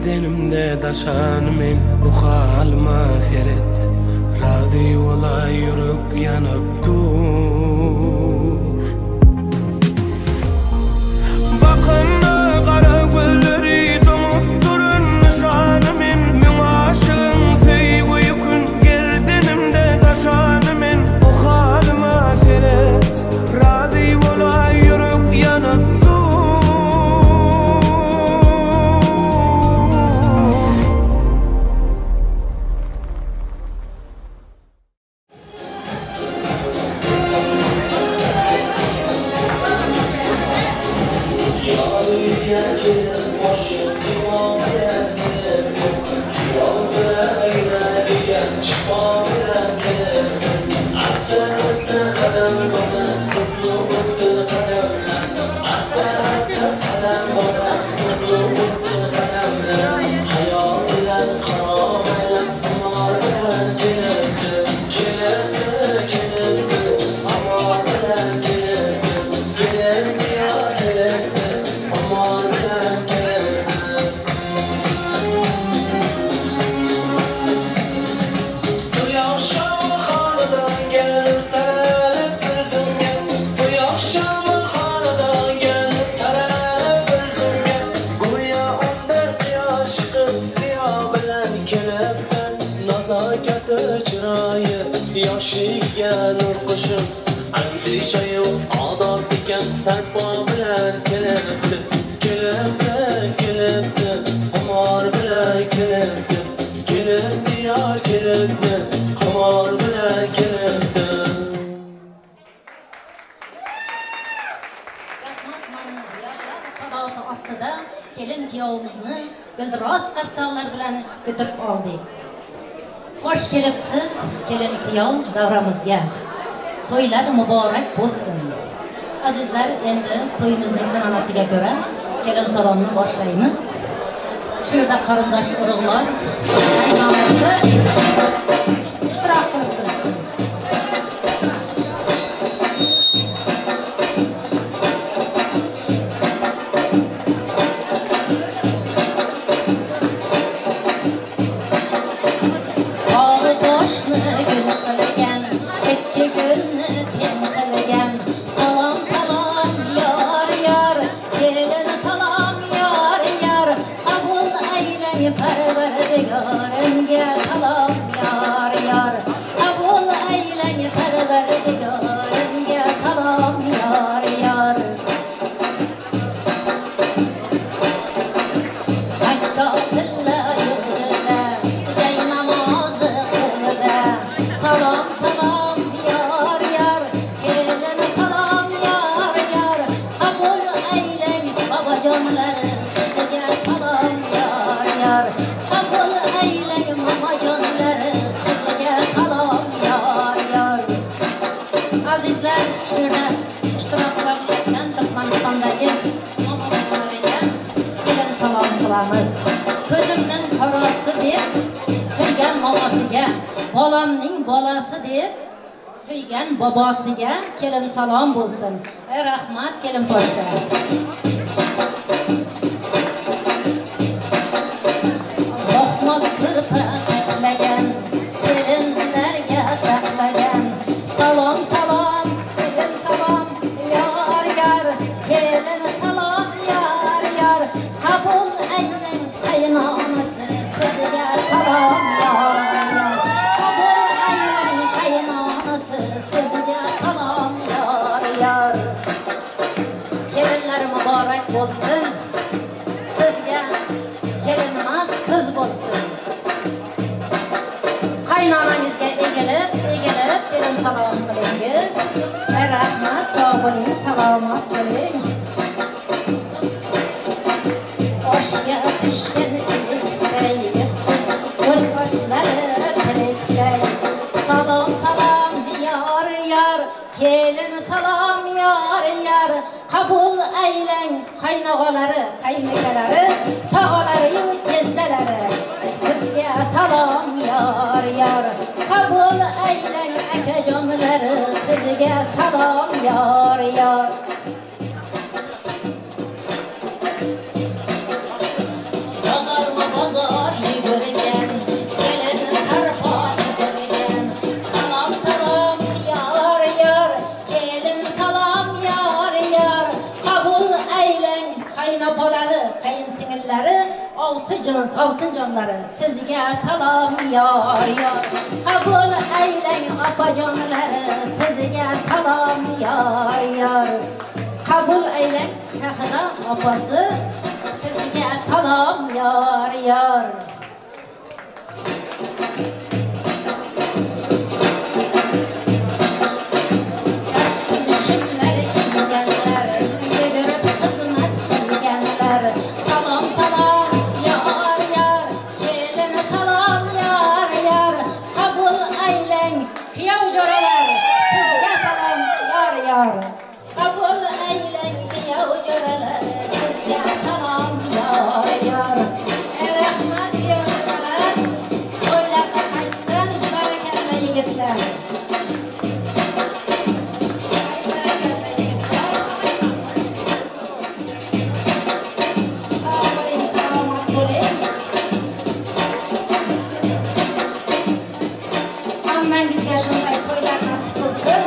Gerdenimde daşanmin bu halma seret Razı ola yürük yanıp dur Bakındı kara gülleri domup durun nişanımın Min aşığın sevgi yükün gerdenimde daşanmin bu halma seret Razı ola yürük yanıp dur kelin kuyovimizni gildiroz qarsaqlar bilan kutib oldik. Xo'sh kelibsiz, kelin kuyov davramizga. To'ylar muborak bo'lsin. Azizlar, endi to'yimizning an'anasiga ko'ra kelin salomni boshlaymiz. Shu yerda qarindosh urug'lar qaynonasi ishtirok qilib turibdi. Ko'zimning qorasi deb suygan mamasiga, bolamning bolasi deb suygan bobosiga kelin salom bo'lsin. Rahmat kelin poshsha. Rahmat qirqa qatlagan kelinlarga saqlagan salom salom kelin salom yor yor kelin salom yor yor qabul aylang qaynonasi sizga salom yor yor qabul aylang qaynonasi sizga salom yor yor kelinlar muborak bo'lsin sizga kelinmas qiz bo'lsin qaynonangizga egilib egilib kelin salom qilingiz rahmat sog' bo'ling salomat bo'ling oshga pishgan ilikday o'z boshlari tilakday salom salom yor yor kelin salom yor yor qabul aylang qaynog'alari qaynakalari tog'alari jezdalari sizga salom yor yor qabul aylang akajonlari sizga salom yor yor Bozor avsın canları, sizge salam yar yar. Kabul eyleyin apacanları, sizge salam yar yar. Kabul eyleyin Şahida apası, sizge salam yar yar. Kabul eylen ya ucuralar, sizge salam yar yar. Rahmat diyorlar, oylarda kaçsın, bereketli yigitler. Aman bizge şunday toylar nasip kılsın.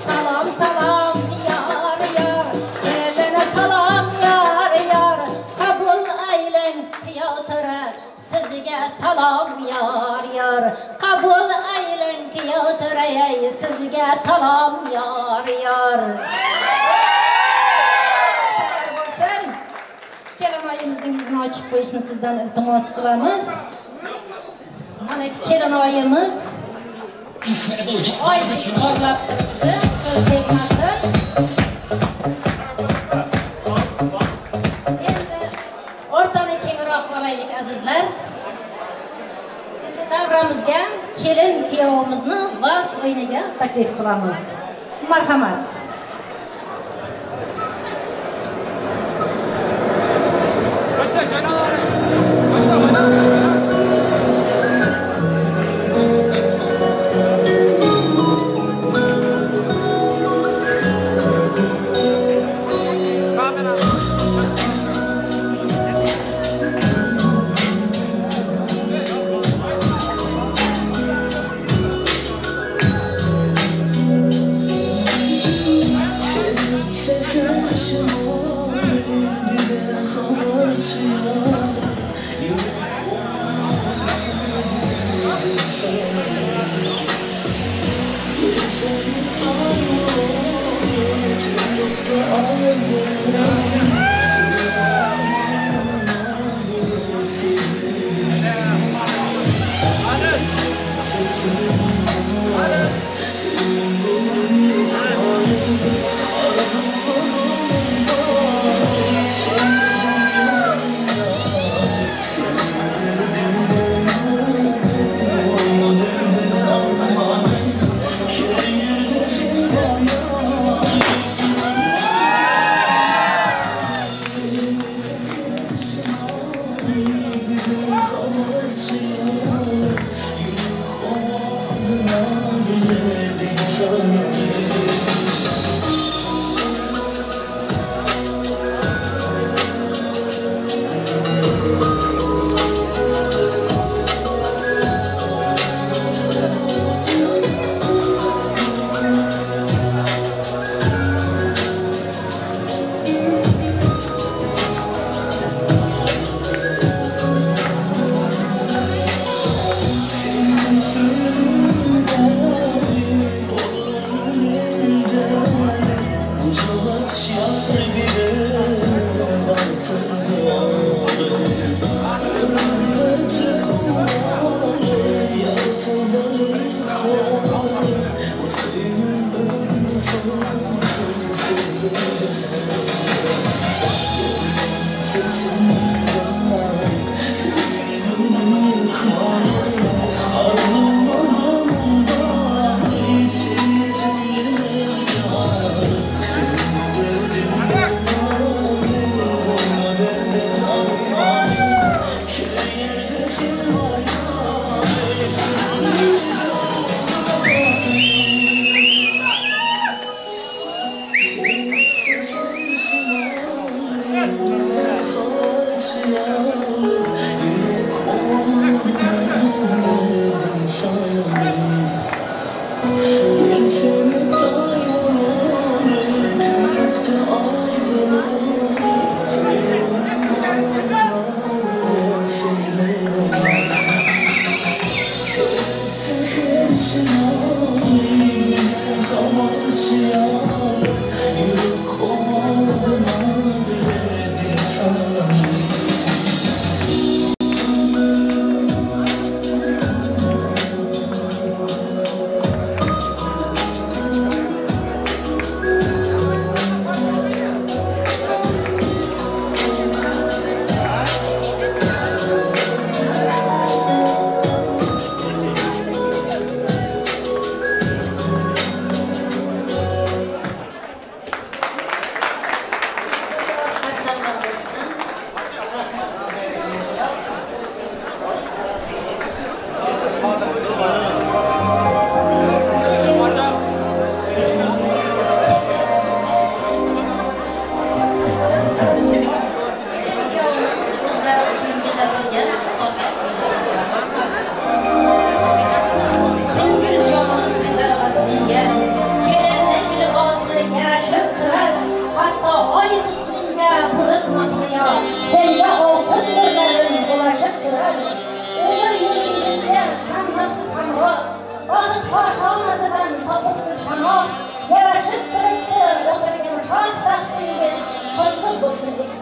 Salam salam yar yar, eline salam yar yar. Kabul eylen piyotere, sizge salam yar yar. Kabul eylen piyotere, sizge salam yar yar. Kelin ayımızın yüzünü açıp koyuşunu sizden iltimas kılamiz. Mana kelin ayımız oydek to'g'lab turibdi, ko'z tegmasin. Endi o'rtani kengroq olaylik azizlar. Endi davramizga kelin kuyovimizni vals o'yiniga taklif qilamiz. Marhamat.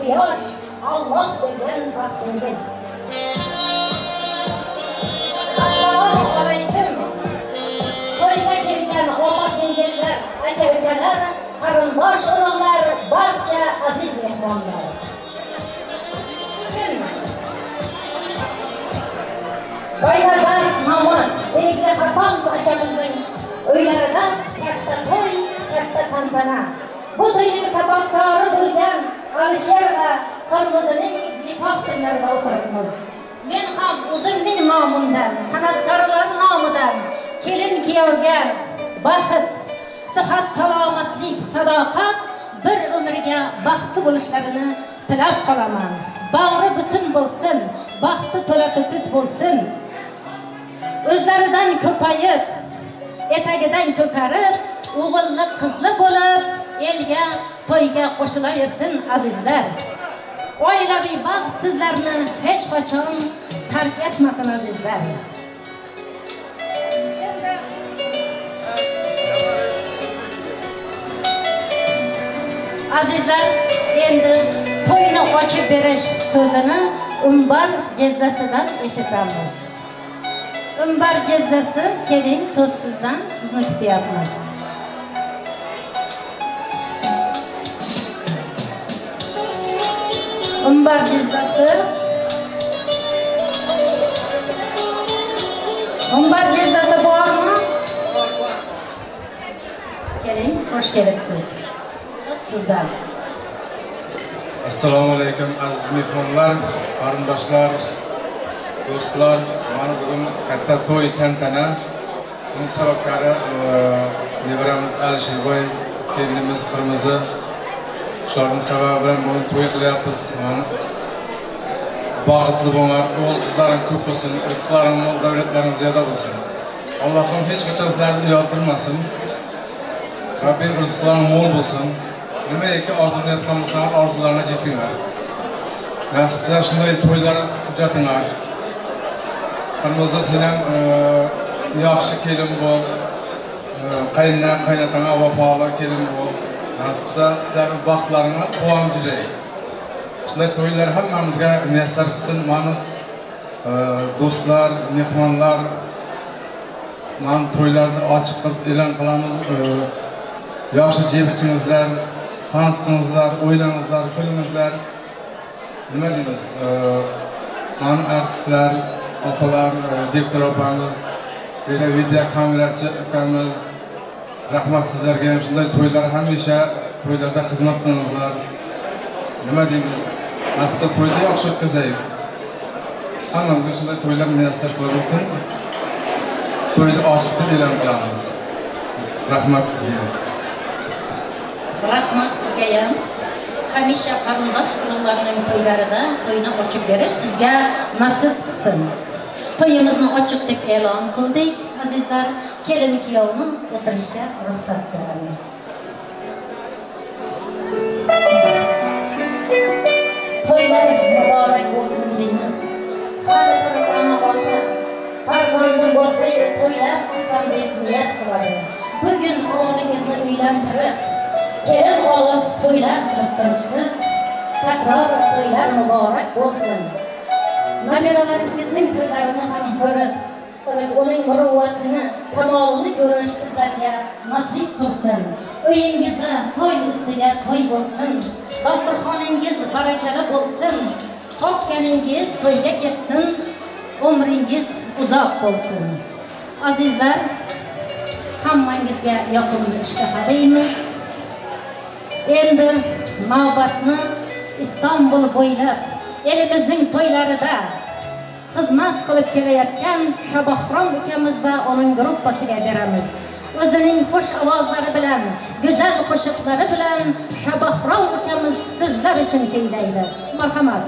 quyosh Alloh bergan baxtingiz. Assalomu alaykum. To'yga kelgan opa-singillar, aka-ukalar, qarindosh urug'lar, barcha aziz mehmonlar. To'ynazar namoz, Begli Xaton akamizning uylarida katta to'y, katta tantana. Bu to'yning sababkori bo'lgan Alisher va Qirmizining nikoh kunlarida o'tiribmiz. Men ham o'zimning nomimdan, san'atkorlar nomidan kelin kuyovga baxt, sihat, salomatlik, sadoqat, bir umrga baxtli bo'lishlarini tilab qolaman. Bag'ri butun bo'lsin, baxti to'la to'kis bo'lsin. O'zlaridan ko'payib, etagidan ko'karib, o'g'illi qizli bo'lib, elga to'yga qo'shilaversin azizlar. Oilaviy baxt sizlarni hech qachon tark etmasin azizlar. Azizlar, endi to'yni ochib berish so'zini Umbar jezzasidan eshitamiz. Umbar jezzasi, keling so'z sizdan, sizni kutyapmiz. Umbar jezzasi. Umbar jezzasi bormi? Keling, xush kelibsiz. Sizdan. Assalomu alaykum aziz mehmonlar, qarindoshlar, do'stlar. Mana bugun katta to'y tantana. Buning sabablari nevaramiz Alisherboy, kelinimiz Qirmizi. Shularning sababi bilan buni to'y qilyapmiz. Mana bag'itli bo'linglar, o'g'il qizlaring ko'p bo'lsin, rizqlaring mol, davlatlaring ziyoda bo'lsin. Allohim hech qachon sizlarni uyaltirmasin. Rabbim rizqlaring mol bo'lsin. Nimaiki orzulayotgan bo'lsanglar, orzularingga yetinglar. Nasib qilsa shunday to'ylar hujjatinglar. Qirmizi sen ham yaxshi kelin bo'l, qaynona qaynotangga vafoli kelin bo'l. Nasib qilsa sizlarning baxtlaringga quvonib jiray. Shunday to'ylar hammamizga muyassar qilsin. Mana do'stlar, mehmonlar, mana to'ylarni ochiq qilib e'lon qilamiz. Yaxshi jebichingizlar, tansiqingizlar, o'ylangizlar, kulingizlar. Nima deymiz? Mana artistlar, opalar, direktor opamiz, video kamerachi akamiz, rahmat sizlarga ham shunday to'ylar hamisha to'ylarda xizmat qilingizlar. Nima deymiz? Nasibda to'yda yaxshi o'tkazaylik. Hammamizga shunday to'ylar muyassar qilsin. To'yni ochiq deb e'lon qilamiz. Rahmat sizga. Rahmat sizga ham. Hamisha qarindosh urug'larning to'ylarida to'yni ochib berish sizga nasib qilsin. To'yimizni ochiq deb e'lon qildik. Azizlar, kelin kuyovni o'tirishga ruxsat beramiz. To'ylaringiz muborak bo'lsin deymiz. Har bir ona-bola farzandi bo'lsa, to'ylar qilsam deb niyat qiladi. Bugun o'g'lingizni uylantirib, kelin olib to'ylar qilib turibsiz. Takror to'ylar muborak bo'lsin. Nabiralaringizning to'ylarini ham ko'rib, uning muruvvatini, kamolini ko'rish sizlarga nasib qilsin. Uyingizda to'y ustiga to'y bo'lsin. Dasturxoningiz barakali bo'lsin. Topganingiz to'yga ketsin. Umringiz uzoq bo'lsin. Azizlar, hammangizga yoqimli ishtahalaymiz. Endi navbatni Istanbul bo'ylab elimizning to'ylarida xizmat qilib kelayotgan Shabahrom ukamiz va uning gruppasiga beramiz. O'zining xush ovozlari bilan, go'zal qo'shiqlari bilan Shabahrom ukamiz sizlar uchun kuylaydi. Marhamat.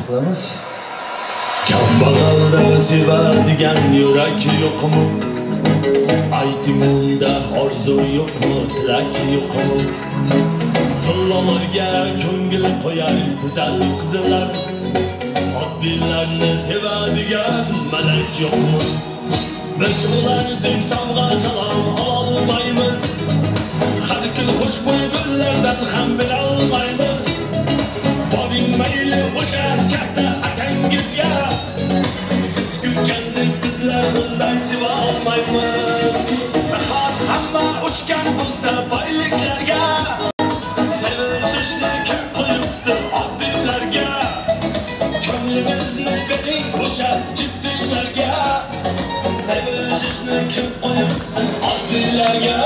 qilamiz. Kambag'alda sevadigan yurak yo'qmi? Ayting unda orzu yo'qmi, tilak yo'qmi? To'llarga ko'ngil qo'yar go'zal qizlar, oddiylarni sevadigan malak yo'qmi? Biz ularning sovg'a salom olmaymiz, har kun xushbo'y gullardan ham bilolmaymiz. Boring mayli o'sha katta akangizga, siz kutgandek bizlar bunday seva olmaymiz. Nahot hamma uchgan bo'lsa boyliklarga, sevishishni kim qo'yibdi oddiylarga? Ko'nglimizni bering o'sha jiddiylarga, sevishishni kim qo'yibdi oddiylarga?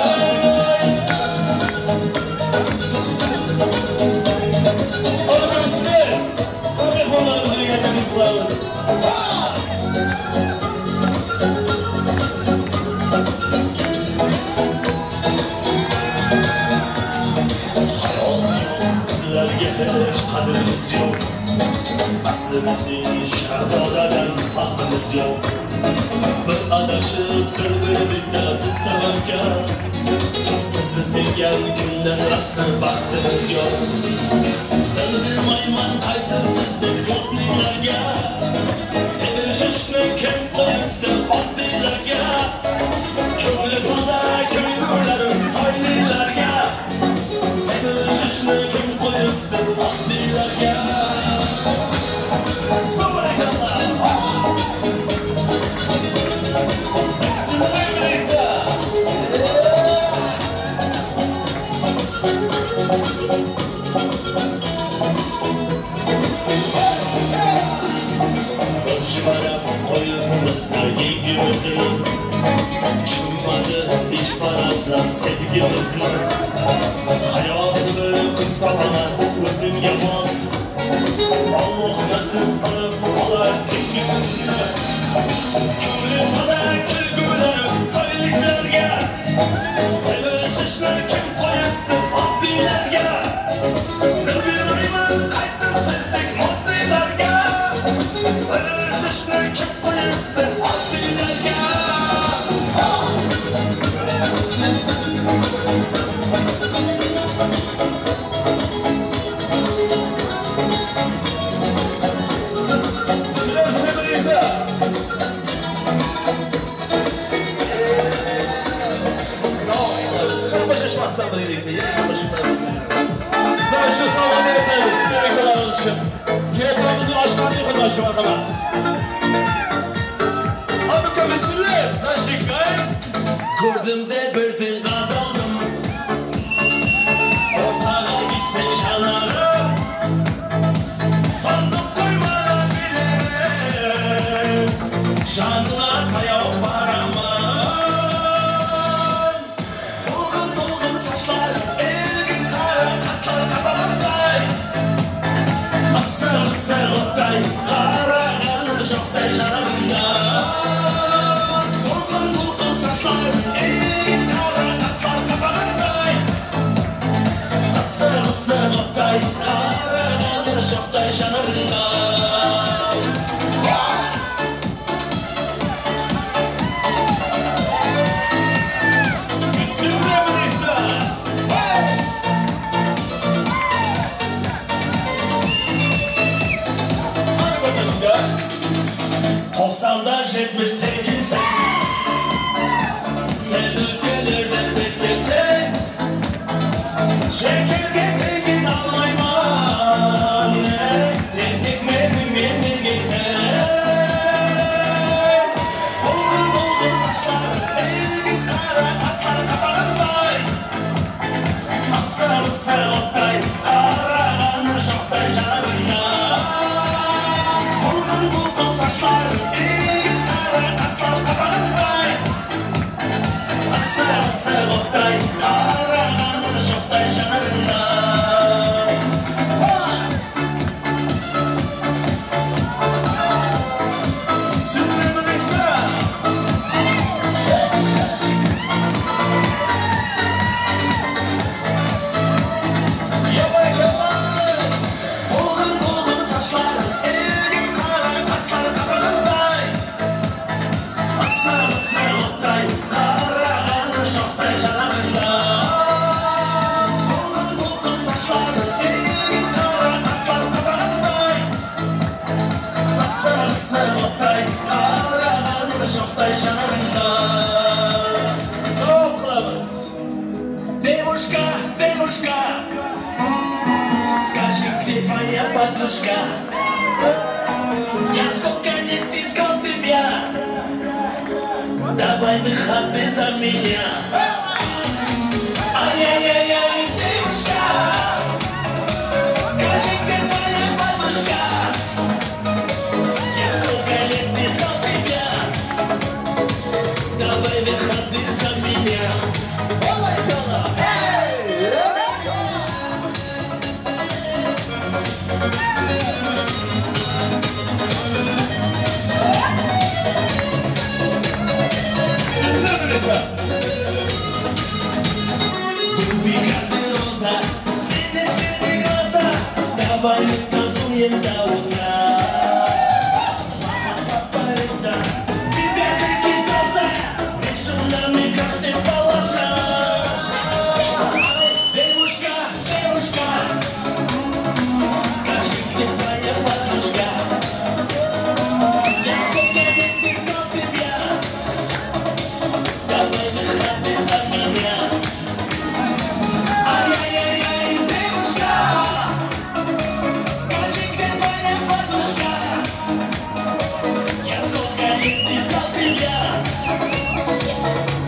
Qadrimiz yo'q, aslimizning shahzodadan farqimiz yo'q. Bir adashib bir-birimizda siz sababga, sizni sevgan kundan rasmi baxtimiz yo'q. Bilmayman qaytib sizdek oddiylarga, sevishishni kim qo'yibdi oddiylarga? Ko'ngli toza ko'ngillar soylilarga, sevishishni kim qo'yibdi oddiylarga? Hiç paraslan sevgimizni, hayotini qisqaman o'zimga mos. Alloh nasib qilib qolar tengimizni, ko'nglim toza kulgular soyliklarga, sevishishni kim qo'yibdi oddiylarga? Bilmayman qaytib sizdek oddiylarga, sevishishni kim qo'yibdi oddiylarga? Sizlar shu savolni aytamiz, speakerlarimiz uchun. Kiyatimizni oshlarni xuddi marhamat. Abuka bismillah, zashikay. Ko'rdimda birdin qadaldim, o'rtaga gitsen shanarim, sandiq qo'ymadan bilarim, shanla tayoq baraman. To'lg'in sochlar, elgin qara qaslar qabahatday, asal-asal o'tday qaragan твоя подружка. Я сколько лет искал тебя. Давай выходи за меня. Ай-яй-яй-яй, девушка, скажи, где твоя подружка. Я сколько лет искал тебя. Давай выходи за меня. Давай танцуем до утра. Папариза, тебя прикидался, между нами красная полоса. Девушка, девушка, скажи, где твоя подружка. Я сколько лет искал тебя. Давай выходи за меня. Ай-яй-яй-яй, девушка, скажи, где твоя подружка. Я сколько лет искал тебя.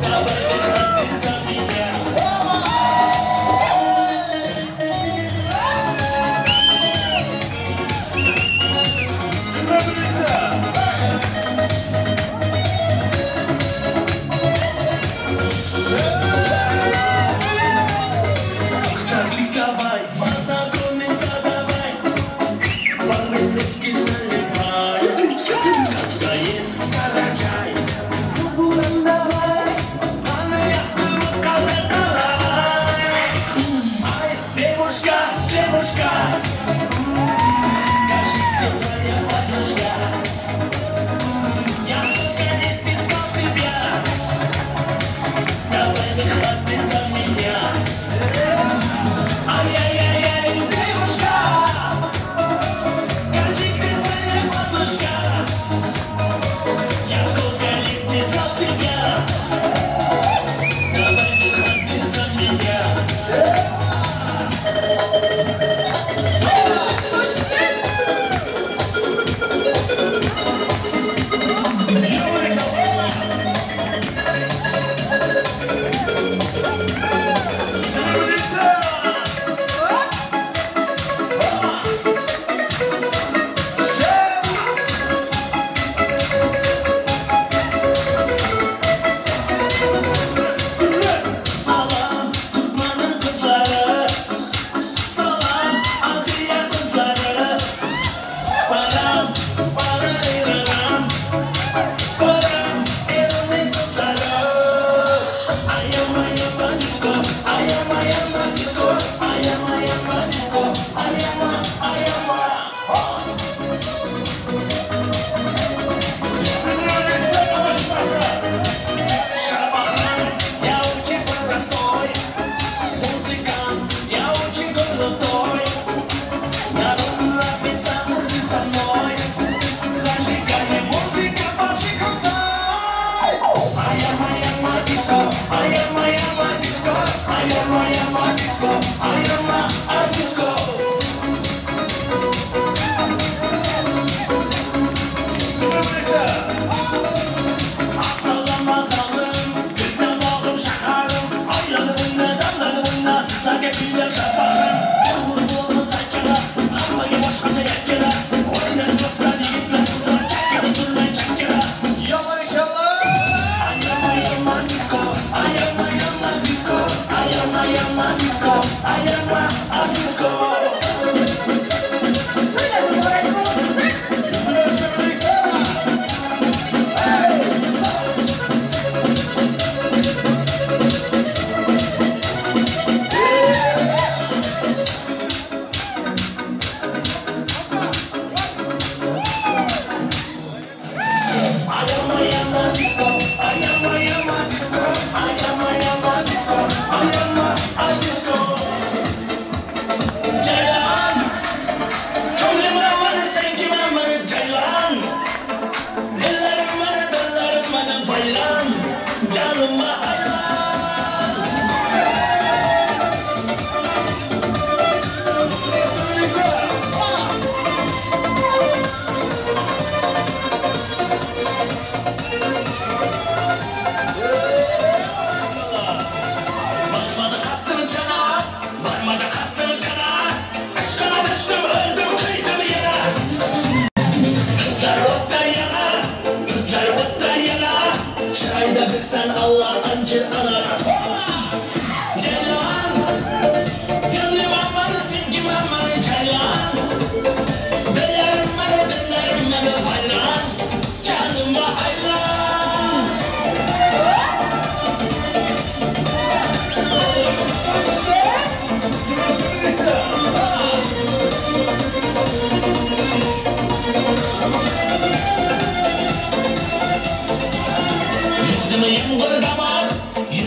Давай выходи за меня. Кстати, давай познакомимся, давай. По-рыльски наливай. Когда есть карачай, буран давай. А на яхту колоколай. Ай, девушка, девушка, скажи, где твоя подружка. Я сколько лет искал тебя. Давай выходи за меня. Ай-яй-яй-яй, девушка, скажи, где твоя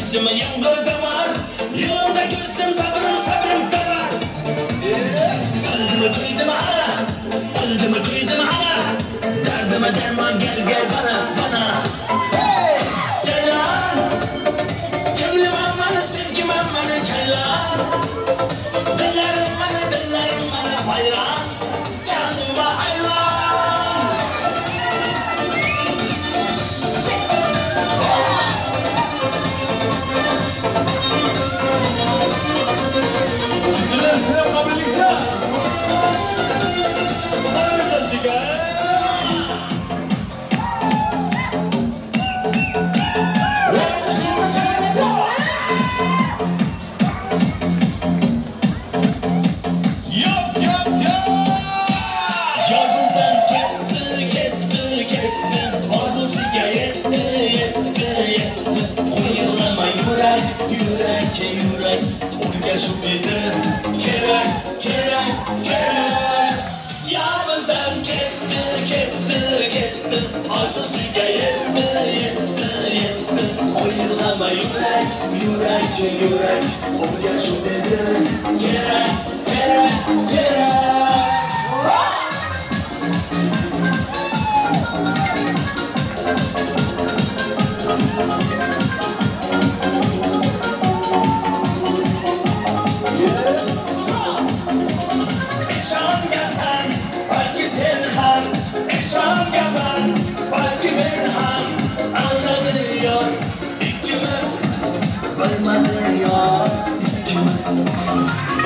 Yüzüme yağmur damar, yolda gözüm sabrım damar. Öldümü duydum ana, derdime derman gel bana. Hey! Ceylan, gönlüm amanı, sevgim amanı ceylan. Dillerim bana hayran, canıma hayran. Size birlikte. Yürek, orgasm edi, kerek. Yalnızdan gitti, arzusuga yetti. Oylama yürek, orgasm edi, kerek.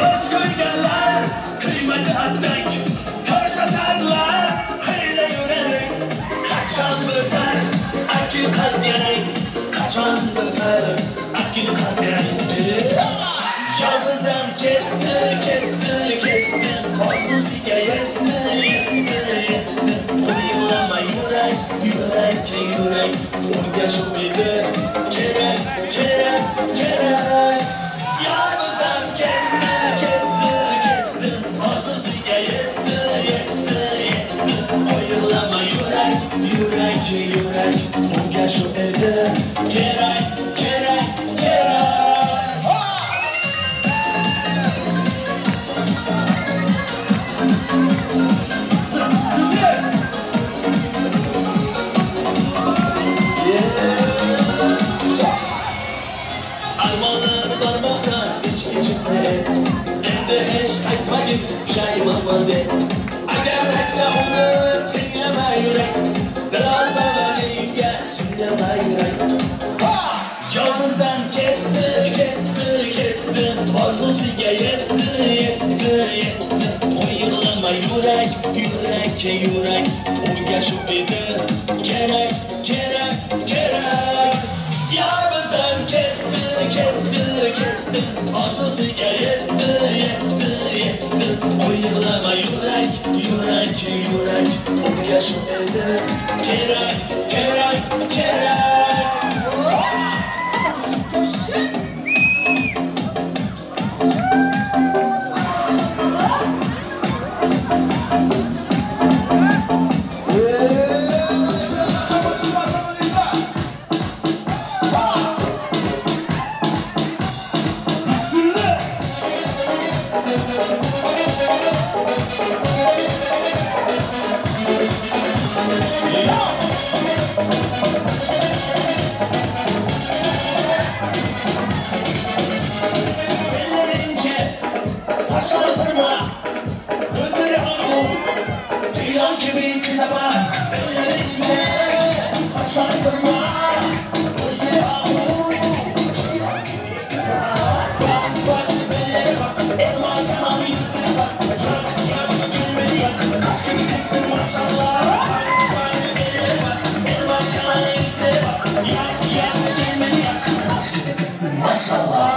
Öz köygeler, kıymetli attık, körseterler, hele yürek. Kaçan biter, akil kalp yerek. Yalnızdan gitti, arzusuga yetti. Oylama yürek, orgasm edi, kerek. Yalnızdan gitti, arzusuga yetti. Oylama yürek, orgasm edi, kerek. Armağanlar barmakta içimde, evde hiç kaçmayın pişaymanmadı. Agar kaçsa onu dinleme yürek, biraz ağlayayım gel söyleme yürek. Yalnızdan gitti, arzusuga yetti. Oylama yürek, orgasm edi, kerek. Yalnızdan gitti, arzusuga yetti. Oylama yürek, orgasm edi, kerek. Saçlar sarma, gözleri akıl, ceylan gibi kıza bak. Ellerince saçlar sarma, gözleri akıl, ceylan gibi kıza bak. Bak, bellere bak, elma canım yüzüne bak. Yak, gülmeli yak, kaşın kızsın maşallah. Bak, bellere bak, elma canım yüzüne bak. Yak, gülmeli yak, kaşın kızsın maşallah.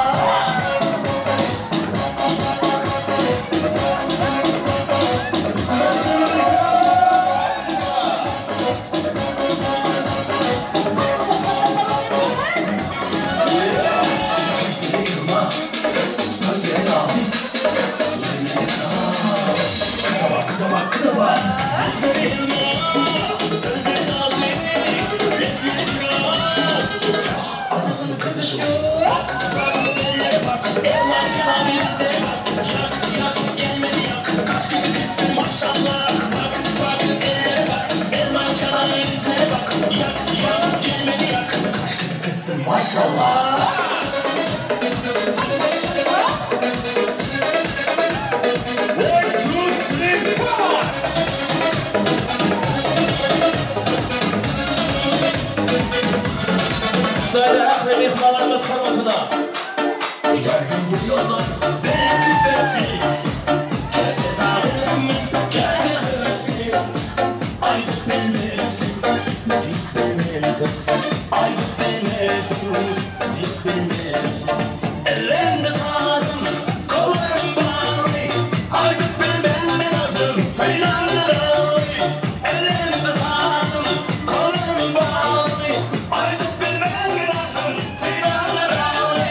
Kıza bak. Sözleri nazik, renkleri kiraz. Anasını kızışıyor. Bak ellere bak, elman cana bize bak. Yak gelmedi yak, kaç gibi kızsın maşallah. Bak ellere bak, elman cana bize bak. Yak gelmedi yak, kaç gibi kızsın maşallah. Sayıda aklı mihmalarımız hırmatına Giderken bu yollar ben küfesi. Herkes ağrımın geldi hırsı. Aydı bilmezsin, dik bilmezsin. Aydı bilmezsin, dik bilmezsin. Ellerinde sağdım, kollarım bağlı. Aydı bilmem lazım, sayılarını bağlı. Ellerinde sağdım, kollarım bağlı. Aydı bilmem lazım, sayılarını bağlı.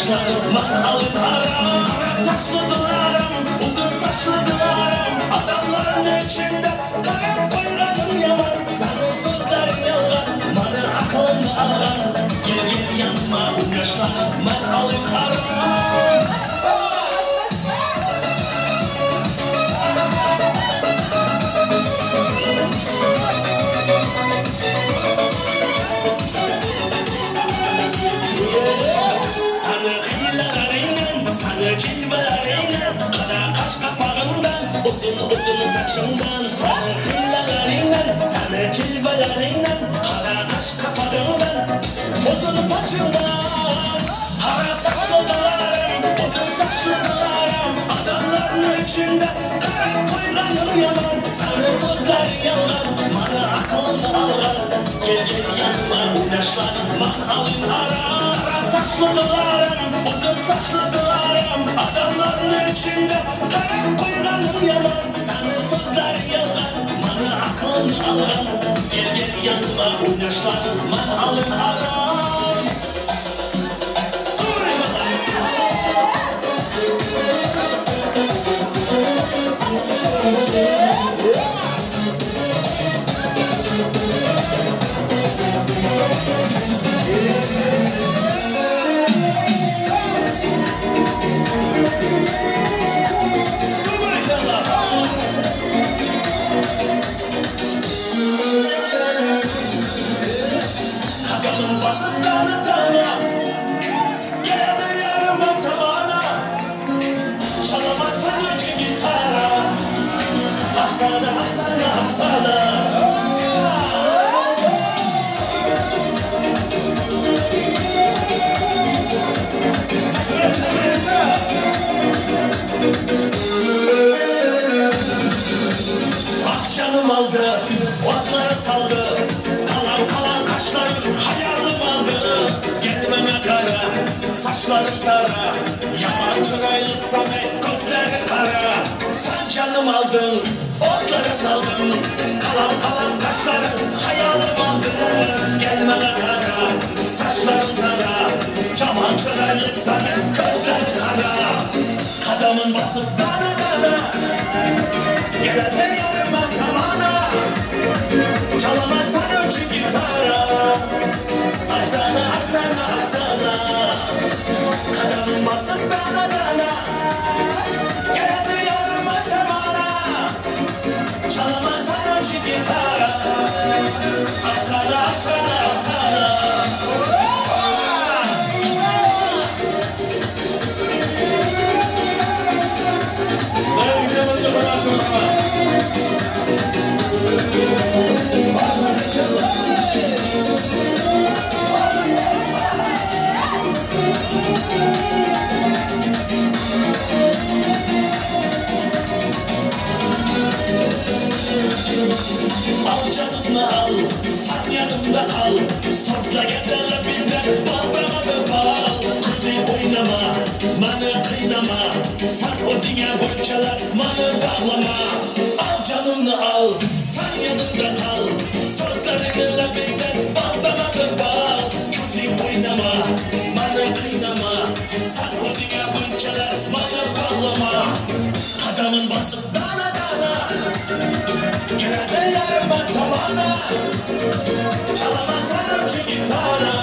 kaşlarım, manalın haram. Saçlıdılarım, uzun saçlıdılarım. Adamların içinde kara koyranım yalan. Senin sözlerin yalan, bana aklımı alan. Gel yanıma uğraşlarım, manalın haram. Cilvelerinden, kara kaş kapağından, uzun uzun saçından. Sana hilelerinden, sana cilvelerinden, kara kaş kapağından, uzun saçından. Kara saçlılarım, uzun saçlılarım. Adamların içinde kara koyranım yalan. Sana sözler yalan, bana aklımı alan. Gel yanıma uğraşlarım, manalın haram. Kara saçlılarım, uzun saçlılarım. Adamların içinde kara koyranım yalan. Senin sözlerin yalan, bana aklımı alan. Gel yanıma uğraşlarım, manalın haram. Canım aldı, otlara saldı. Kalan kaşlarım hayalim aldı. Gelmeme kara, saçlarım tara. Yabancı raylı samet, gözleri kara. Sen canım aldın, otlara saldın. Kalan kaşlarım hayalim aldı. Gelmeme kara, saçlarım tara. Yabancı raylı samet, gözleri kara. Kadamın basıp dana. Gelede yarıma tavana. Çalamazsan önce gitara. Arsana. Kadamın basıp dana. Gelede yarıma tavana. Çalamazsan önce gitara. Arsana. Al canımla al, sen yanımda kal. Sazla gedele bilden, baldamadı bal. Kuzey oynama, bana kıynama. Sen özüne borçalar, bana bağlama. Al canımla al, sen yanımda kal. Sazla gedele bilden, baldamadı bal. Kuzey oynama, bana kıynama. Sen özüne borçalar, bana bağlama. Kadamın basıp dana. Gelede yarıma tavana. Çalamazsan önce gitara.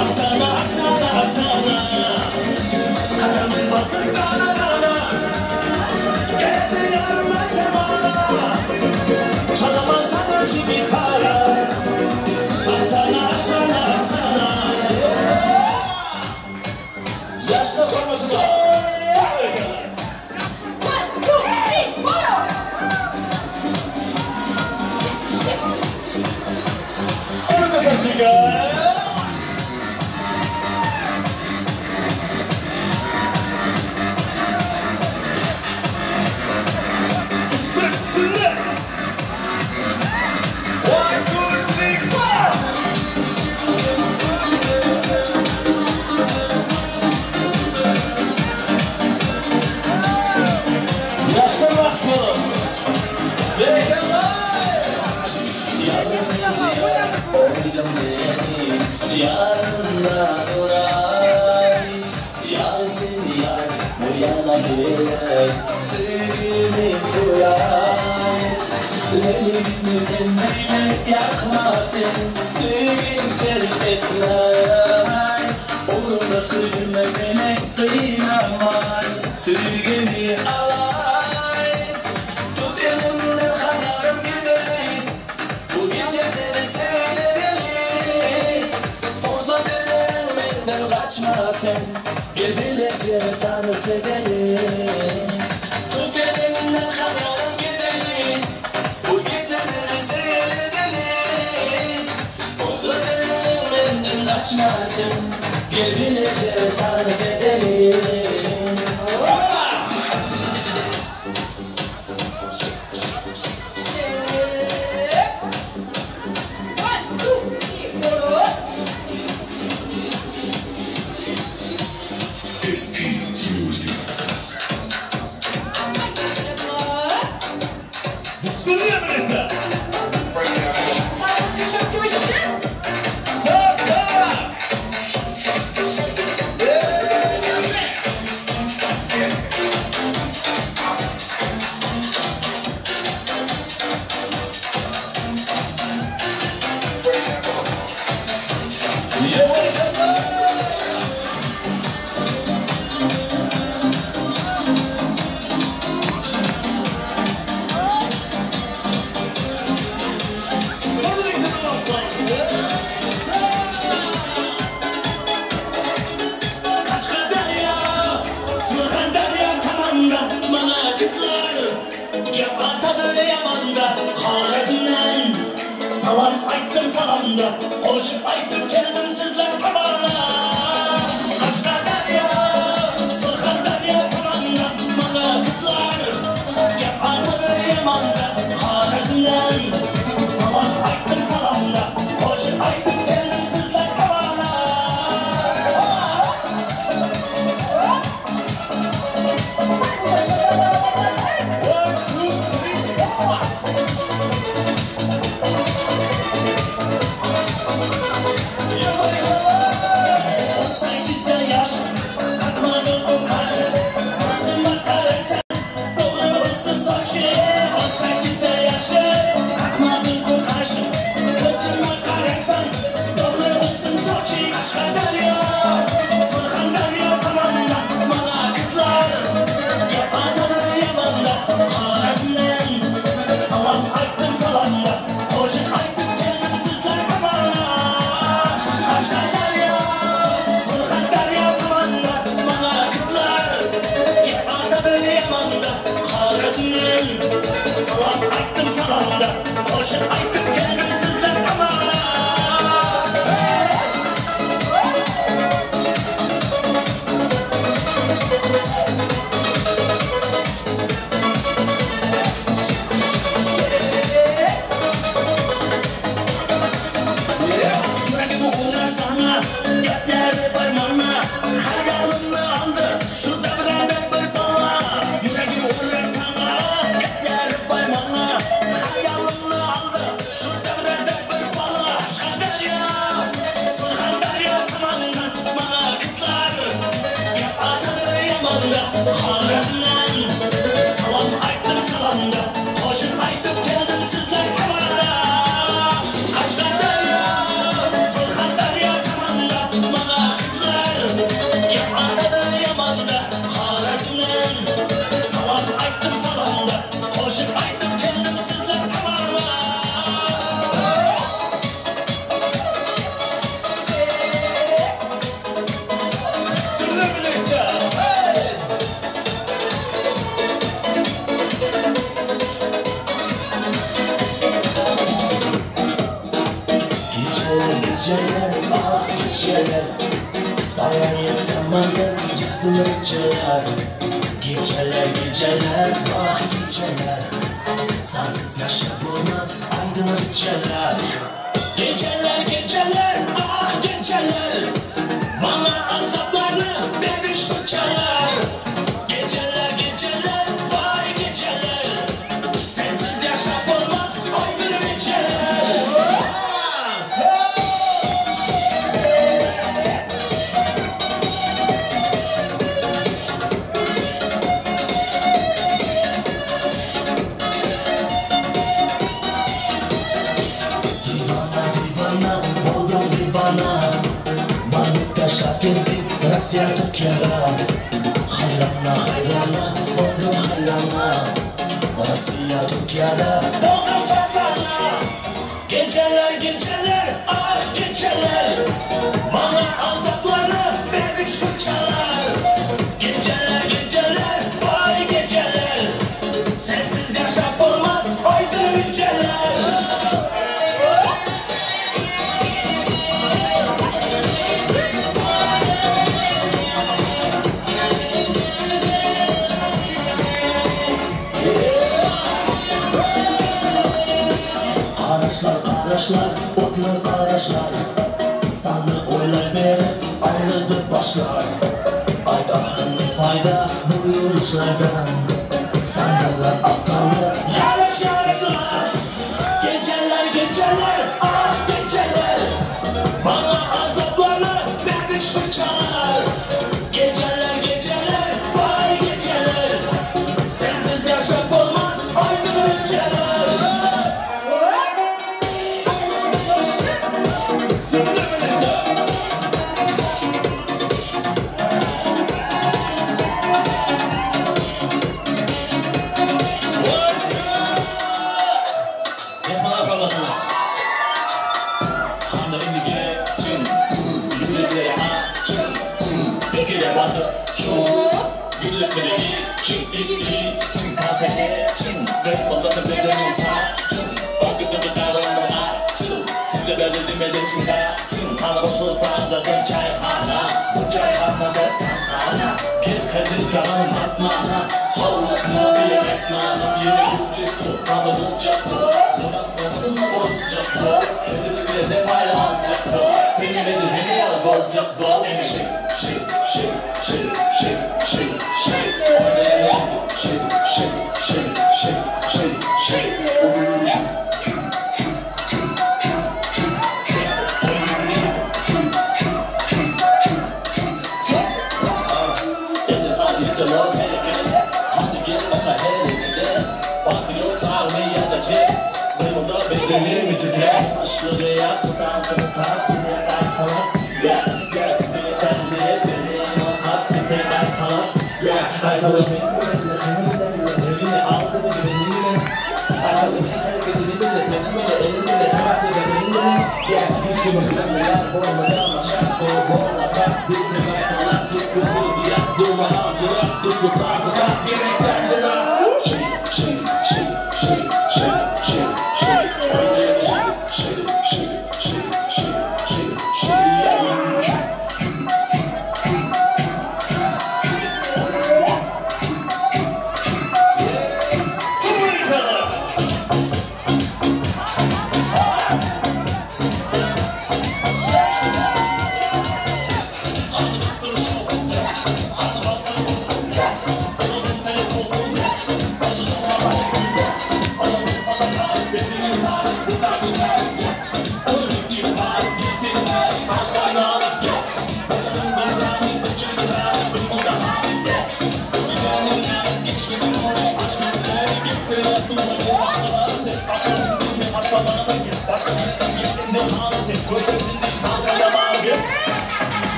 Arsana. Kadamın basıp dana. Gelede yarıma tavana. Çalamazsan önce gitara. Arsana. Yaşlı formasına. Yarınla duray Sevmeyle yakma sen Sevgin terk etmez Uğruna kıyma beni kıynamay Sevgini alay Tut elimden hayalım gidelim Bu geceleri seyredelim Oza dönerim benden kaçma sen Gel bilece tanış edelim Tut elimden hayalım gidelim Bu geceleri seyredelim Oza dönerim benden kaçma sen Gel bilece tanış edelim Salam ayttım salamda Konuşup aytıp geldim sizler tamamla Kaşgarlar ya Sırkanlar ya tamamla Bana kızlar Gel artadı yamanda Harazımdan Salam ayttım salamda Konuşup aytıp geldim sizler tamamla Geceler geceler ah geceler Sensiz yaşadığımız aydınlık geceler Geceler geceler ah geceler Bana azaplarını dedin şu çalar Geceler geceler vay geceler Sensiz yaşadığımız aydınlık geceler Asya Türkiye'de Hayrana hayrana oldum hayrana Asya Türkiye'de oldum hayrana Geceler geceler ah geceler Bana azaplarını verdik şu çalar Geceler geceler vay geceler Sensiz yaşam olmaz oydu geceler Araçlar, otlu araçlar Sana oylar ayrıldı başlar Aydan ne fayda bu yürüyüşlerden Sandalar aktarlı yarışlar Geceler geceler ah geceler Bana azaplarla verdik şu çalar Geceler geceler vay geceler Sensiz yaşam olmaz aydın geceler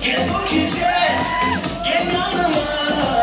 Gel bu gece, gel yanıma.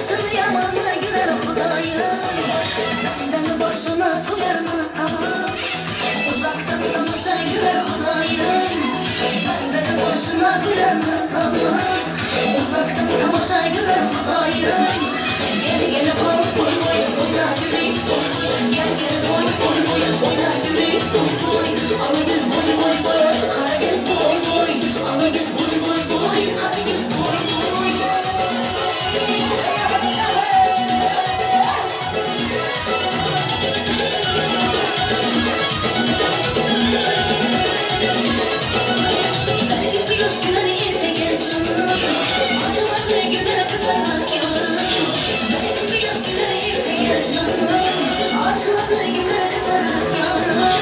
başını yamanla güler Hudayım Benden başına tuyar mı sana Uzaktan tamaşa güler Hudayım Benden başına tuyar mı sana Uzaktan tamaşa güler Hudayım Gel gel koy koy koy oyna yüreğim Gel gel koy koy koy oyna yüreğim Alagöz boy boy boy Karagöz boy boy Alagöz boy boy boy Karagöz boy boy Belki yaş güler yerde gel canım Acılar bile güler kızarak yanım Belki yaş güler yerde gel canım Acılar bile güler kızarak yanım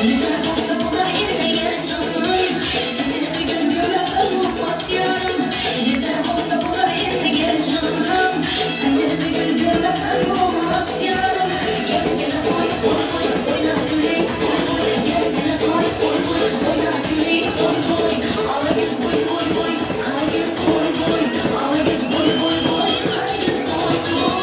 Güler olsa bunlar yerde gel canım Seni bir gün görmezsem olmaz yarım Güler olsa bunlar yerde gel canım Seni bir gün görmezsem olmaz yarım Gel gel koy koy koy oyna yüreğim Gel gel koy koy koy oyna yüreğim Alagöz boy boy boy Karagöz boy boy Alagöz boy boy boy Karagöz boy boy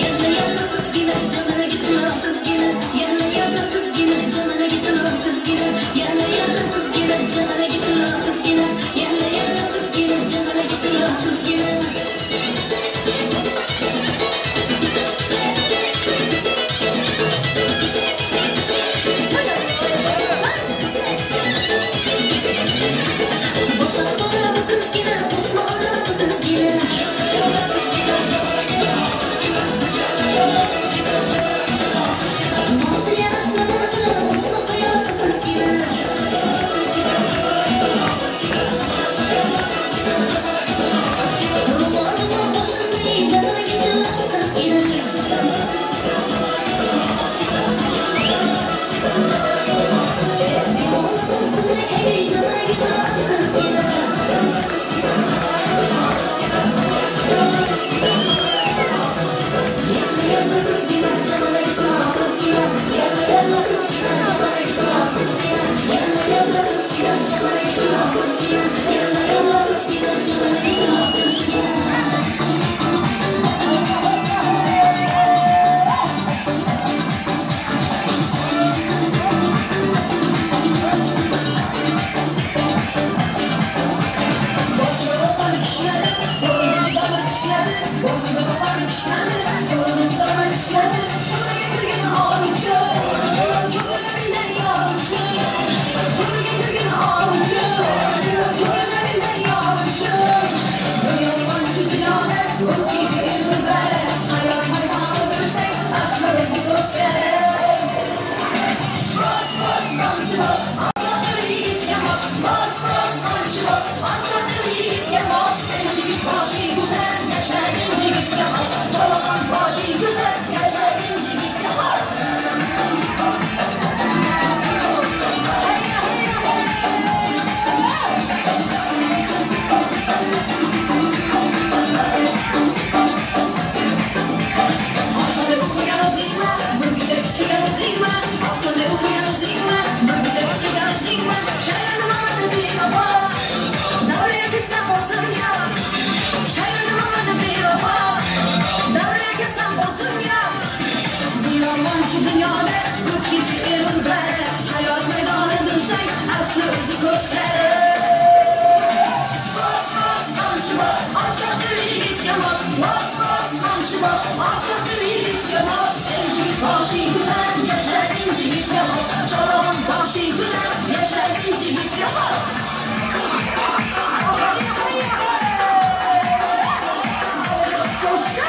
Yalla yalla kız gine canına gitme kız gine Yalla yalla kız gine canına gitme kız gine Yalla yalla kız gine canına gitme kız gine Yalla yalla kız gine canına gitme kız gine Bozar bana kız gine Osmanlı kız gine Nasıl yanaşlamadı Osman kaya kız gine Romanıma başını canına gitme kız gine Bir oğlanın sınırı canına gitme kız gine Yalla yalla kız gine canına gitme kız gine Yalla yalla kız gine canına gitme kız gine Yalla yalla kız gine canına gitme kız gine Yalla yalla kız gine canına gitme kız gine Yaşar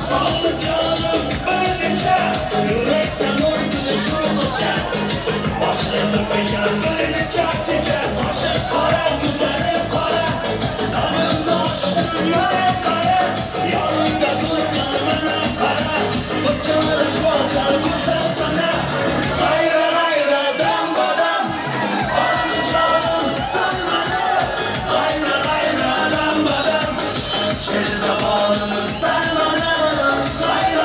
Sağlık canım böylece yürekten uydunu şurulacak Başladı mekan böylece çiçek Başı kara güzelim kara Kanımda açtım yere kara Yanında durmanımına kara Bıkkınlık bozar güzel sana Gayra gayra dam badam Bana canım sanmadı Gayra gayra dam badam Şeri zamanımı sen bana Gayra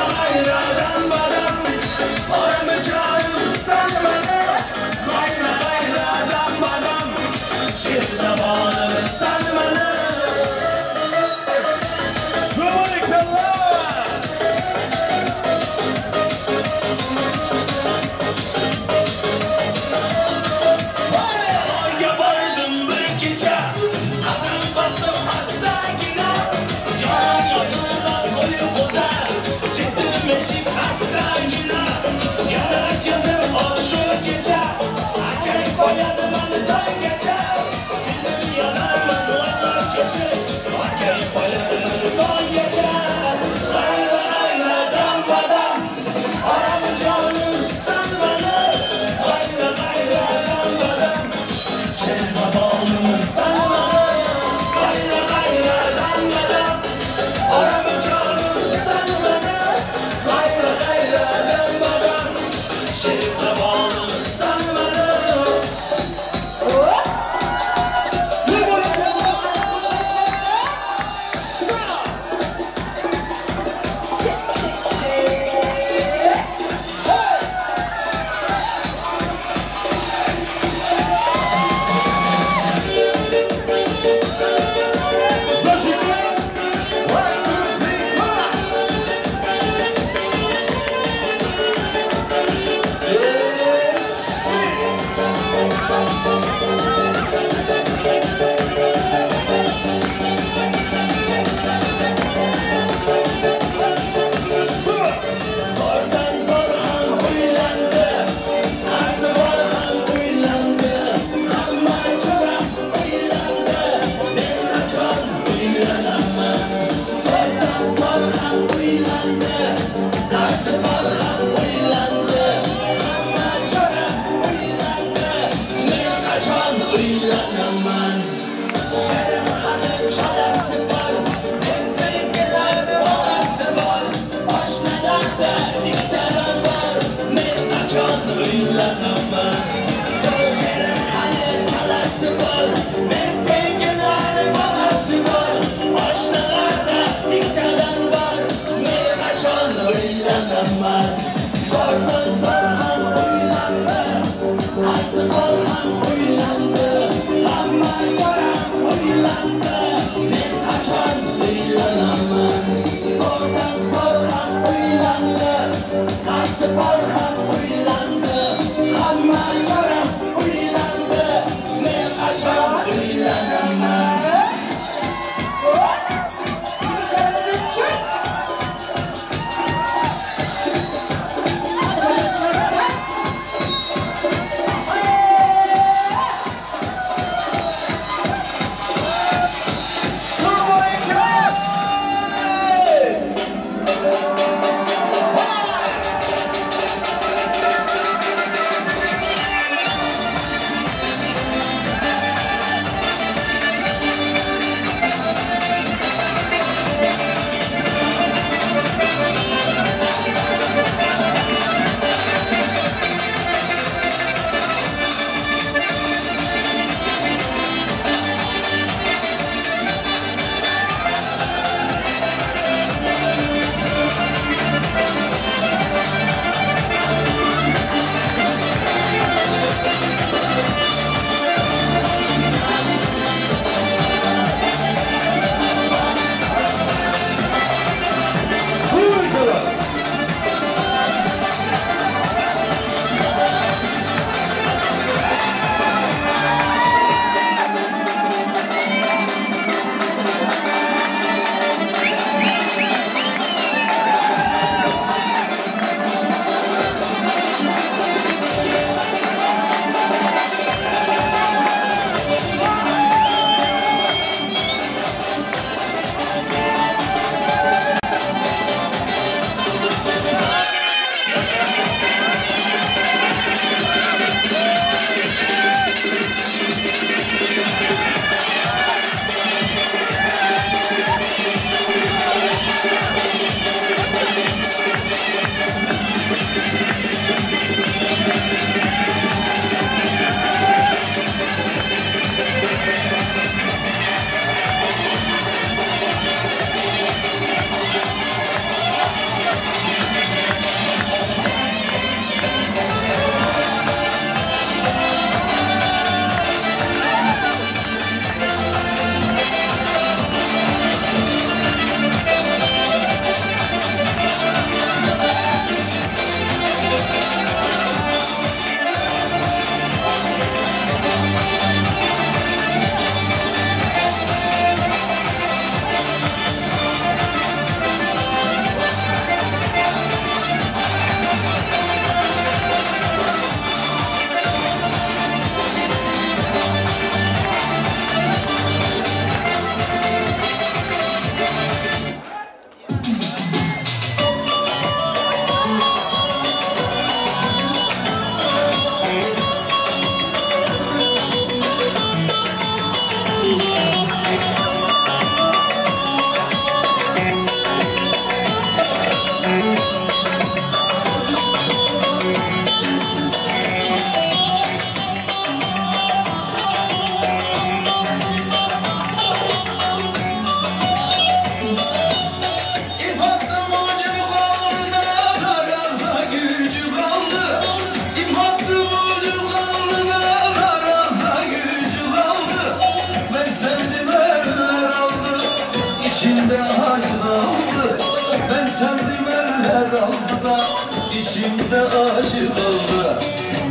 de aşık oldu.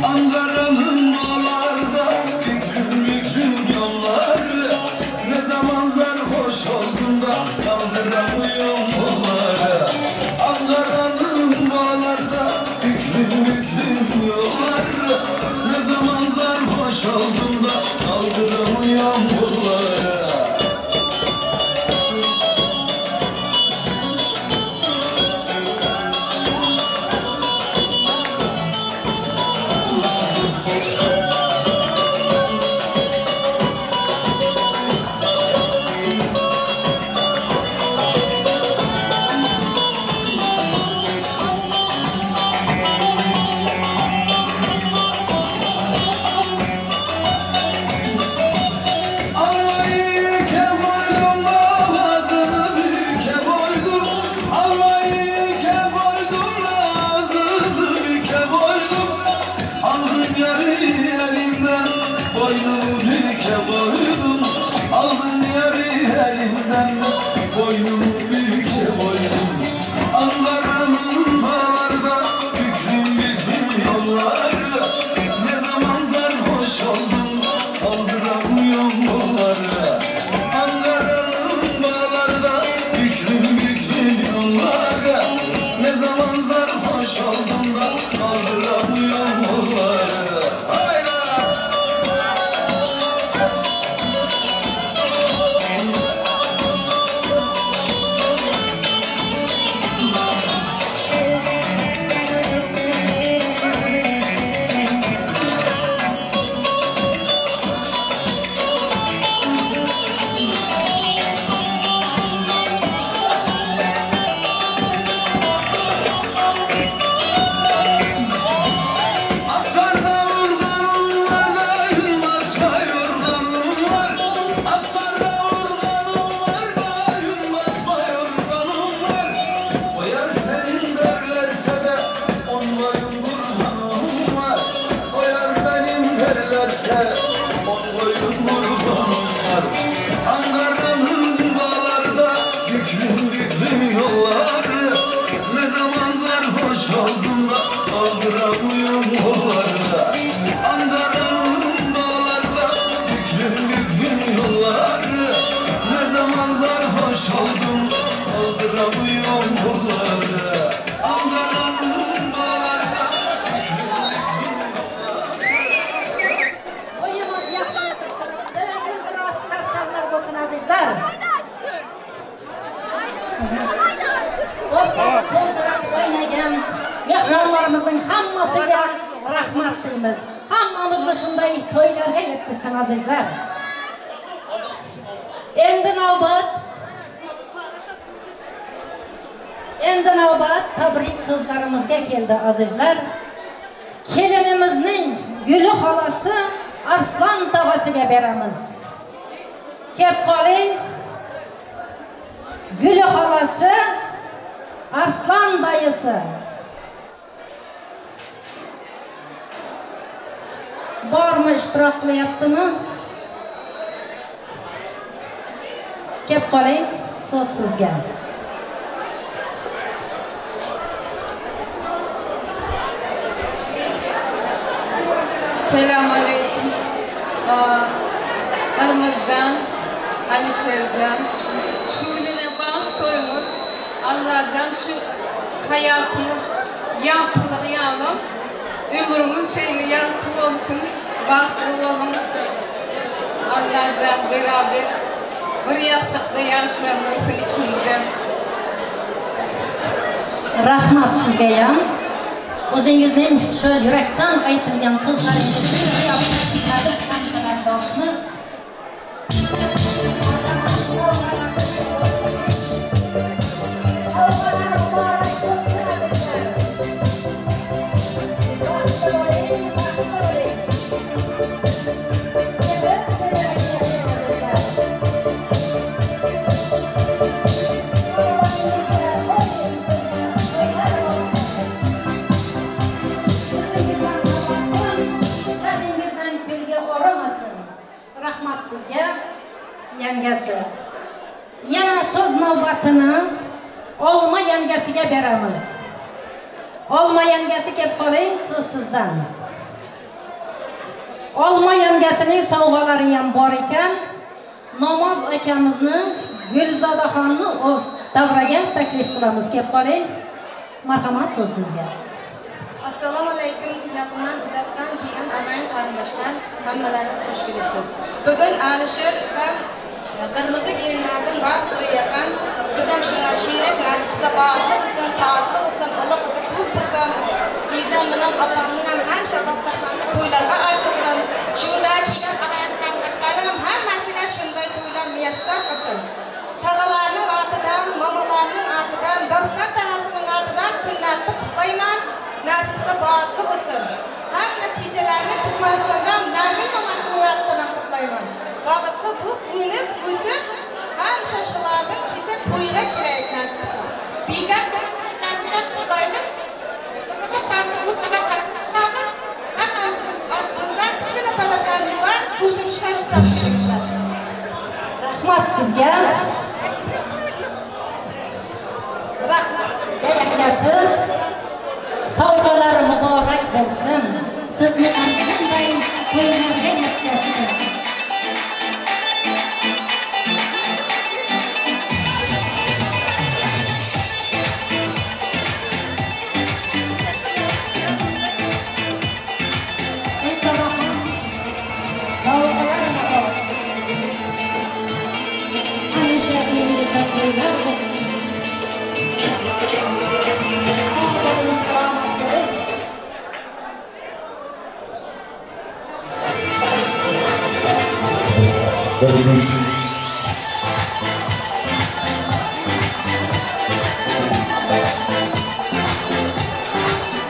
Ankara'nın bağlarda büklüm büklüm yolları. Ne zaman sarhoş oldum da kaldıramıyorum onları. Ankara'nın bağlarda büklüm büklüm yolları. Ne zaman sarhoş oldum da kaldıramıyorum onları. Boynumu büke boydum. Ankara'nın bağlarda büklüm büklüm yolları. Ne zaman sarhoş oldum kaldıramıyorum yolları. Ankara'nın bağlarda büklüm büklüm yolları. Ne zaman sarhoş oldum da kaldıramıyorum yolları. Ankara'nın bağlarda büklüm büklüm yolları. Ne zaman sarhoş oldum da kaldıramıyorum yolları. Ankara'nın bağlarda büklüm büklüm yolları. Ne zaman sarhoş oldum kaldıramıyorum yolları. Ankara'nın bağlarda büklüm büklüm yolları. Oyumuz yaxshi. Biraz tarsanlar olsun azizler. Ortada to'ldirib o'ynagan mehmonlarimizning hammasiga rahmat deymiz. Hammamizni shunday to'ylarga yetkazsin azizlar. Endi navbat tabrik so'zlarimizga keldi azizlar. Kelinimizning Guli xolasi Arslan tog'asiga beramiz. Kelib qoling. Guli xolasi Arslan dayısı. Bormi ishtirok qilyaptimi? Kelib qoling, so'z sizga. Selamun aleyküm. Kırmızcan, Alişercan. Şöyle bak toyumuz. Allah'can şu hayatını yatılı yanım. Ömrümün şeyini yatılı olsun. Baktı olun. Allah'can beraber bir yastıkta yaşlanırsın ikimizden. Rahmat sizga ham. O'zingizning shu yurakdan aytilgan so'zlaringizni qarindoshimiz rahmat sizga yangasi. Yana so'z navbatini Olma yangasiga beramiz. Olma yangasi kelib qoling, siz sizdan. Olma yangasining sovg'alari ham bor ekan. Namoz akamizni Gulzodaxonni davraga taklif qilamiz. Kelib qoling. Marhamat, so'z sizga. Assalomu alaykum, yaqindan uzoqdan kelgan amang qarindoshlar, hammalariniz xush kelibsiz. Bugun Alisher va qirmizi kelinlardan vaqt qo'yayapman. Biz ham shunga shirin nasib sabatli bo'lsin, tatli bo'lsin, Alloh qizi ko'p bo'lsin. Jizam bilan opamning ham hamsha dasturxonda to'ylarga ochilsin. Shunda kelgan qarindoshlarım hammasiga shunday to'ylar muyassar qilsin. Tog'alarning ortidan, momalarning ortidan, do'stlar tanasining ortidan sunnatni qutlayman. Nasib sabatli bo'lsin. Hamma chechalarni tutmasdan Nabi momasini vaqtidan qutlayman. Vaqtda bu o'ynab o'sib, ham shashilarning kesak to'ylar kerak nasib bo'lsin. Bigat qutlayman. Hammamizdan kichkina padalarimiz bor. Qo'shimchalar hisoblaymiz. Rahmat sizga. Rahmat. Yakasi sovg'alari muborak bo'lsin. Sizni ham shunday to'ylarga yetkazsin.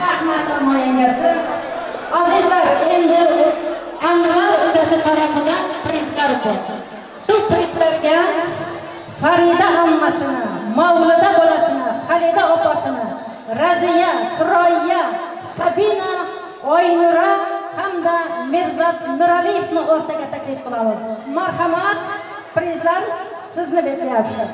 Rahmat omoyangasi. Azizlar, endi Anvar ukasi tarafidan printlar bor. Shu printlarga Farida hammasini, Mavluda bolasini, Xalida opasini, Raziya, Suroyya, Sabina, Oynura hamda Mirzat Miraliyevni o'rtaga taklif qilamiz. Marhamat, prizlar sizni beklayapti.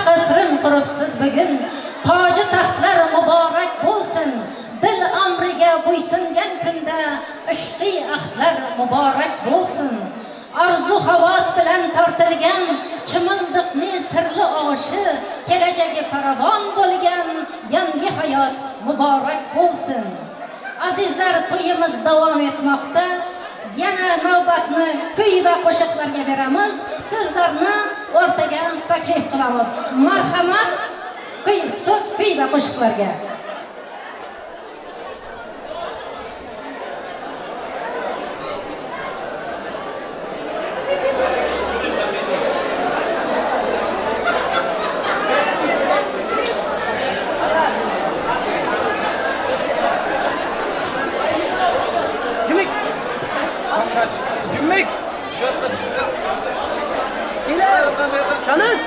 Qasrin quribsiz bugun, toji taxtlar muborak bo'lsin. Dil amriga bo'ysungan kunda ishqi ahdlar muborak bo'lsin. Arzu havos bilan tortilgan chimindiqning sirli oshi, kelajagi farovon bo'lgan yangi hayot muborak bo'lsin. Azizlar, to'yimiz davom etmoqda. Yana navbatni kuy va qo'shiqlarga beramiz. Sizlarni o'rtaga taklif qilamiz. Marhamat, so'z kuy va qo'shiqlarga. Şanız.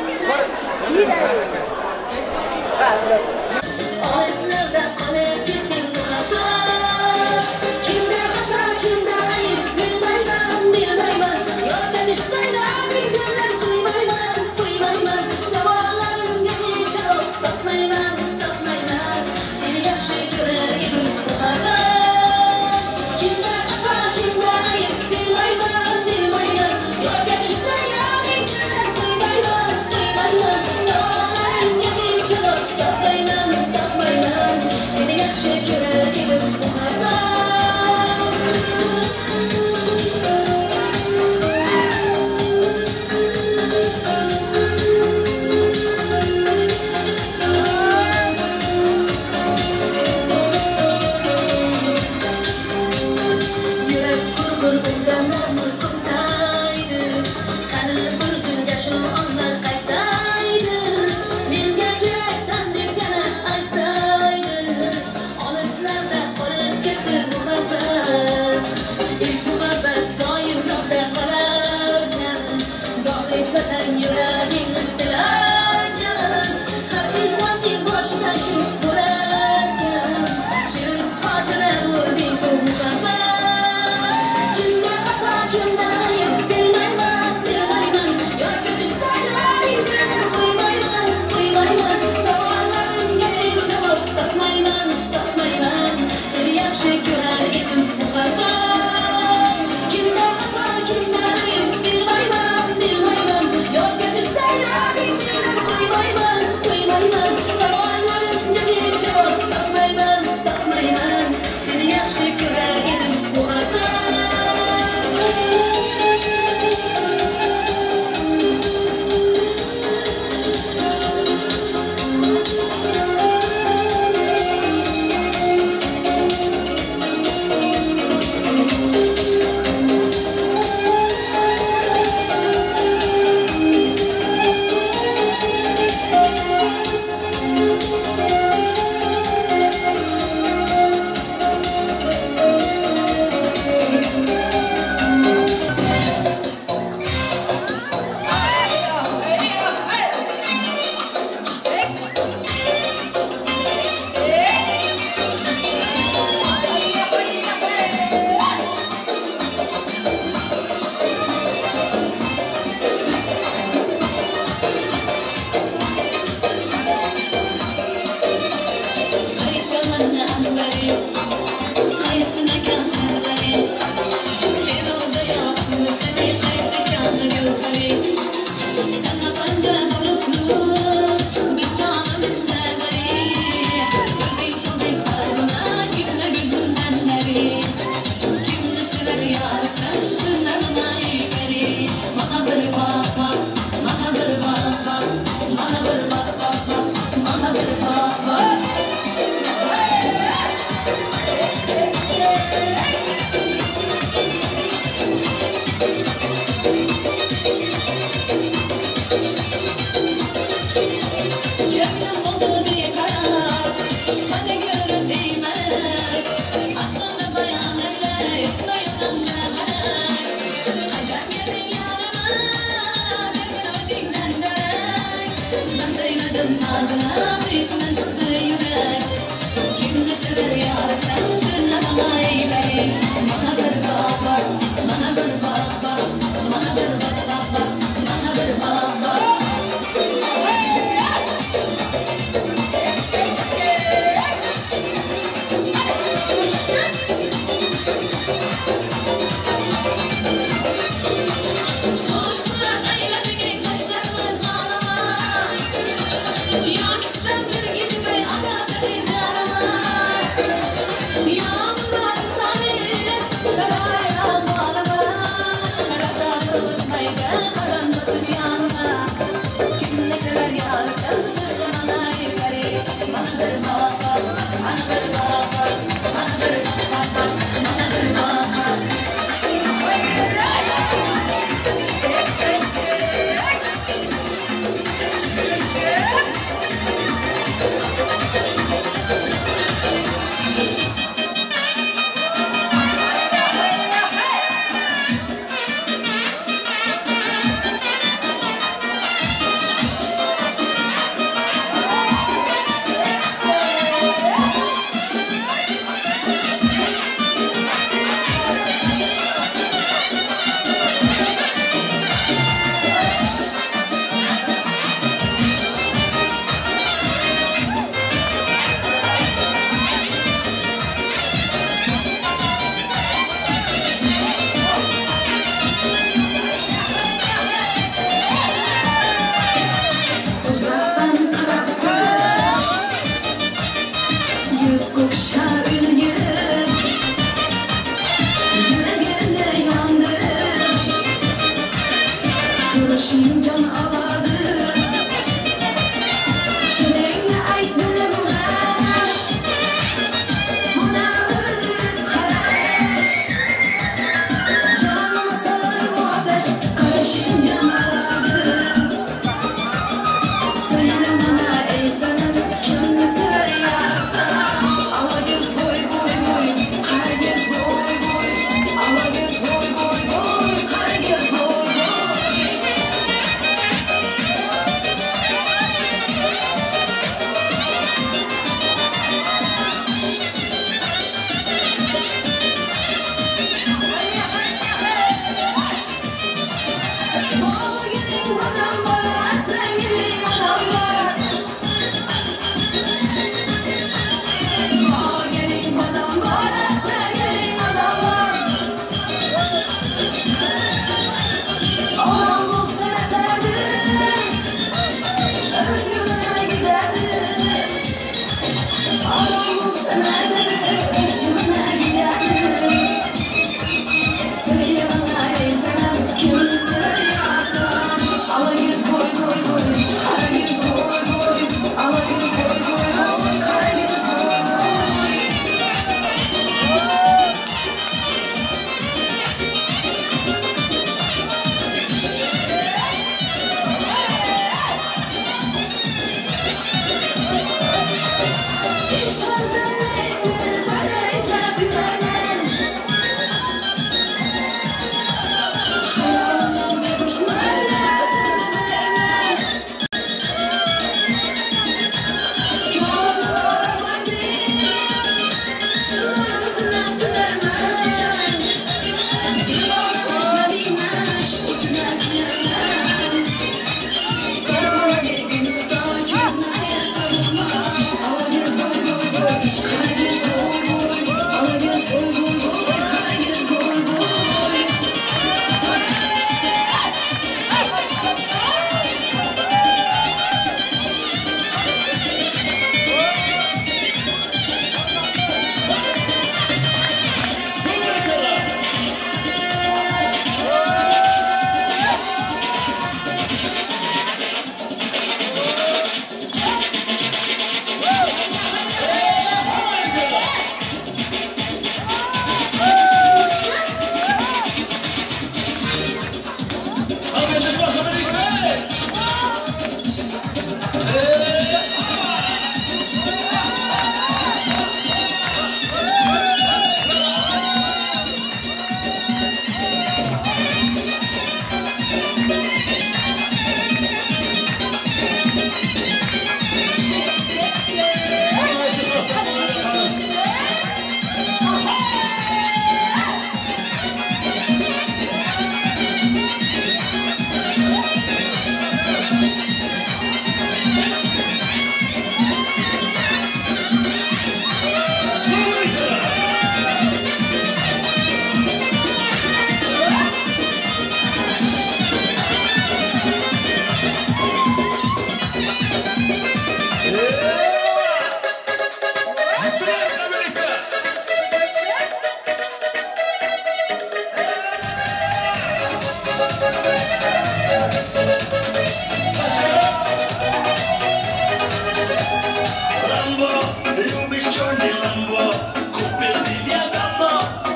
Lubisz черный ламбо, купил тебя давно,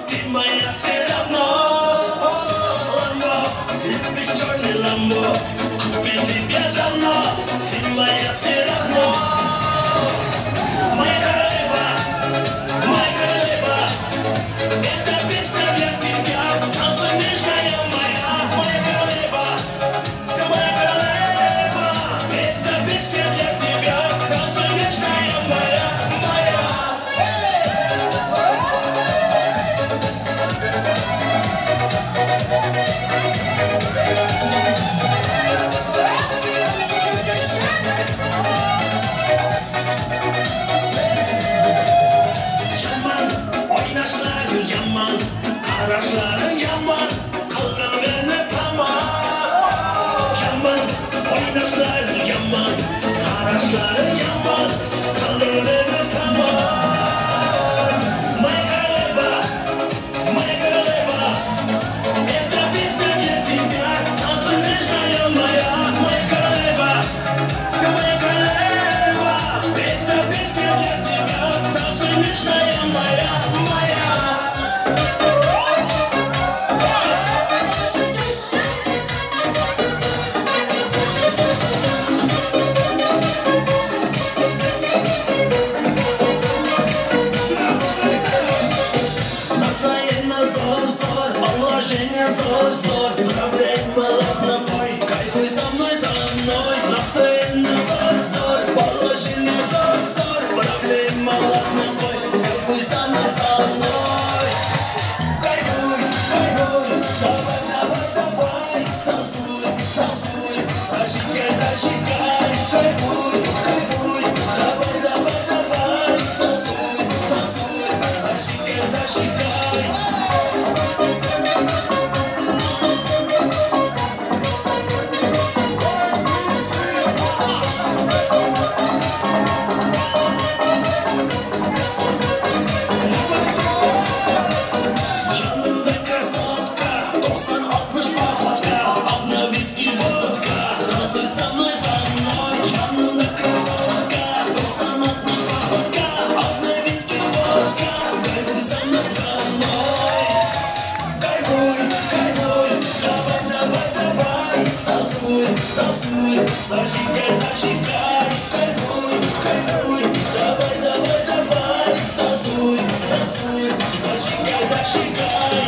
ты моя все равно. Ламбо, любишь черный ламбо, купил тебя давно, ты моя все равно. Моя королева, это песня для тебя, танцуй нежная моя королева, ты моя королева, это песня для тебя, танцуй нежная моя. Yaman, oynaşları yaman, araçları yaman, kıldın beni tamam. Yaman, oynaşları yaman, araçları yaman, kıldın beni tamam. Моя королева, это песня для тебя, танцуй нежная моя королева, ты моя королева, это песня для тебя, танцуй нежная моя. Настроение зор-зор, положение зор-зор, проблемы ладно пой, кайфуй со мной. Настроение зор-зор, положение зор-зор, проблемы ладно пой, кайфуй со мной. Кайфуй, давай, танцуй, зажигай. Кайфуй, давай, танцуй, зажигай. Yanımda красотка, 90-60 походка, одна виски, водка, танцуй со мной. Yanımda красотка, 90-60 походка, одна виски, водка, кайфуй со мной. Кайфуй, давай, танцуй, зажигай. Кайфуй, давай, танцуй, зажигай.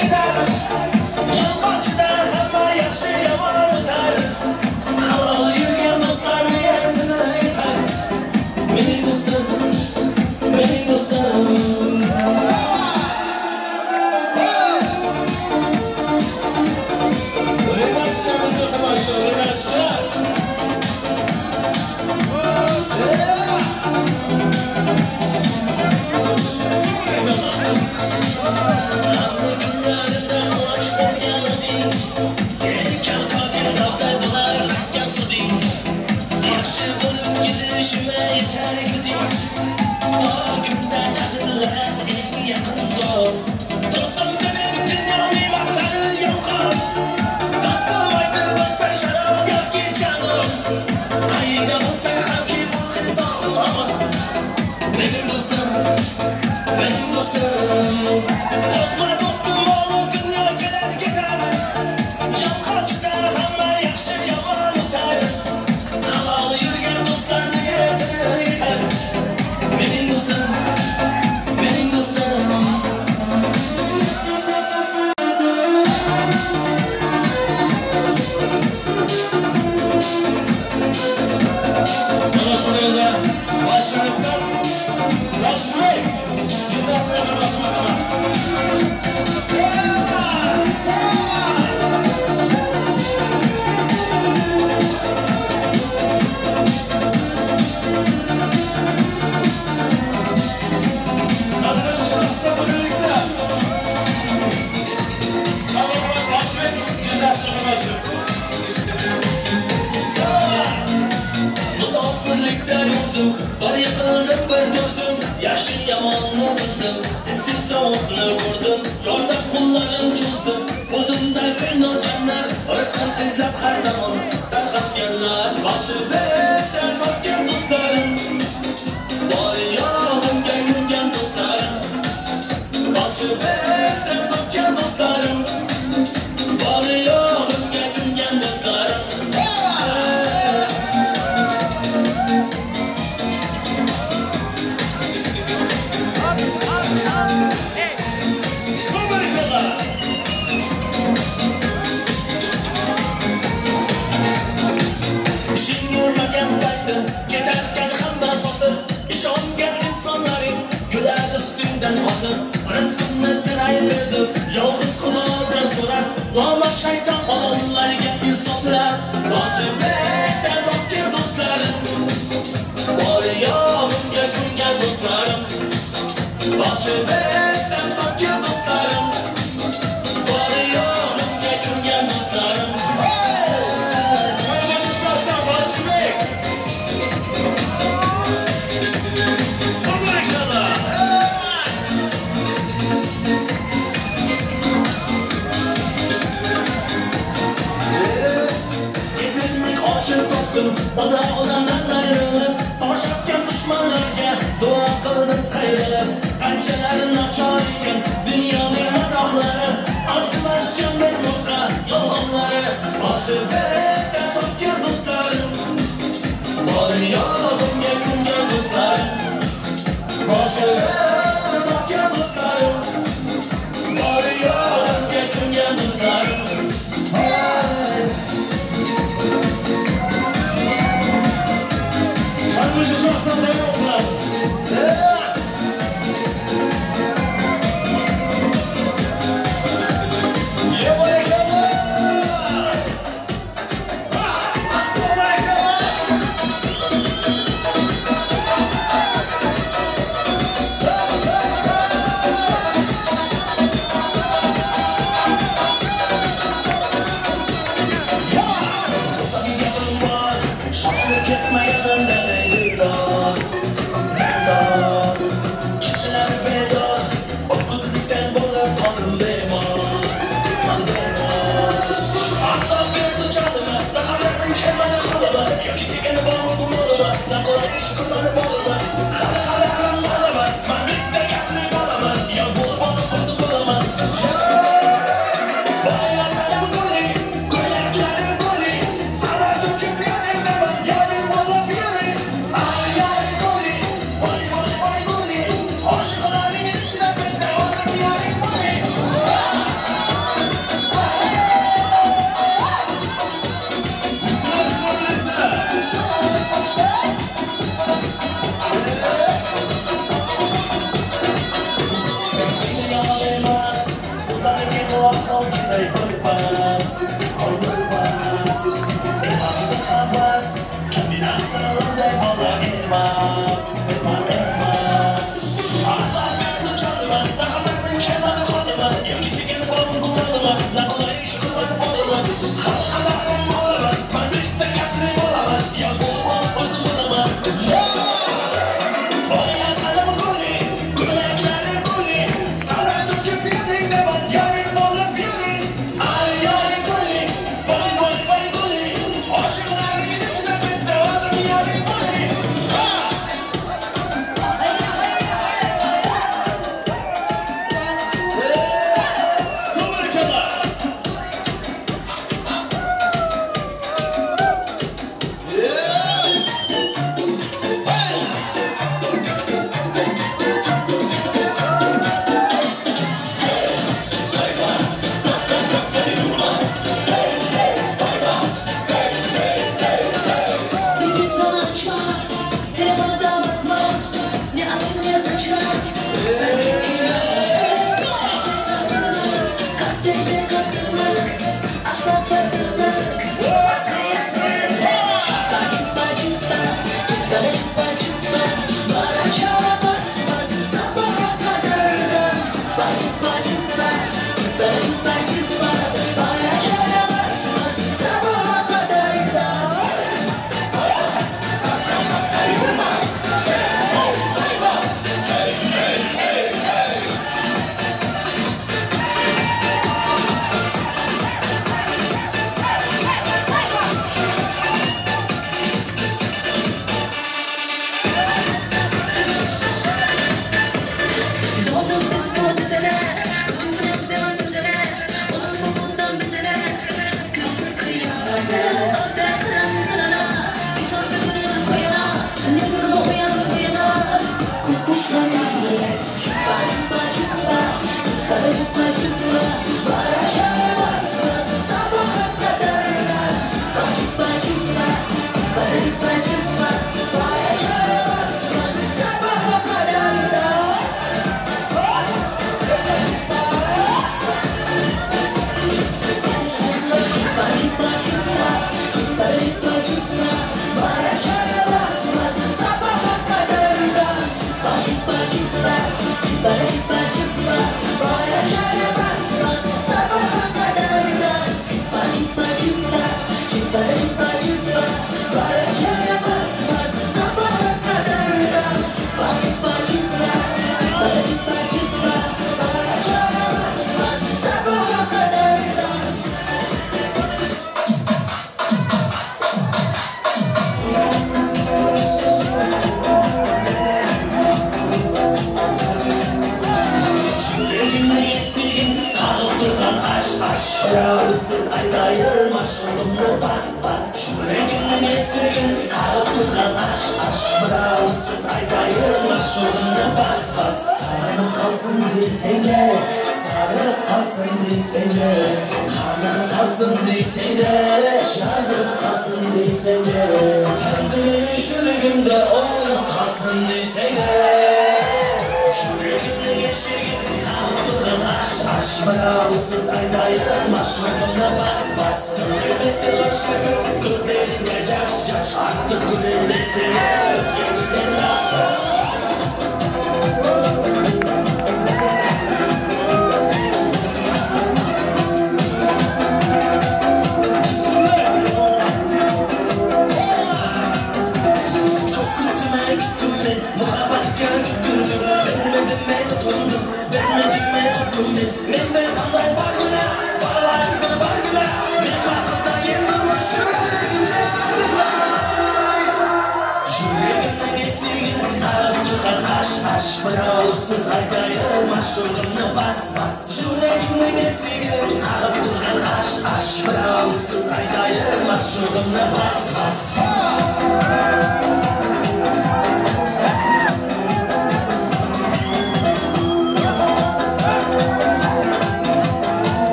ketar. Yalqochda hamma yaxshi yomon o'tar. Halol yurgan do'stlar niyatini aytar. Mening do'stim, mening do'stim.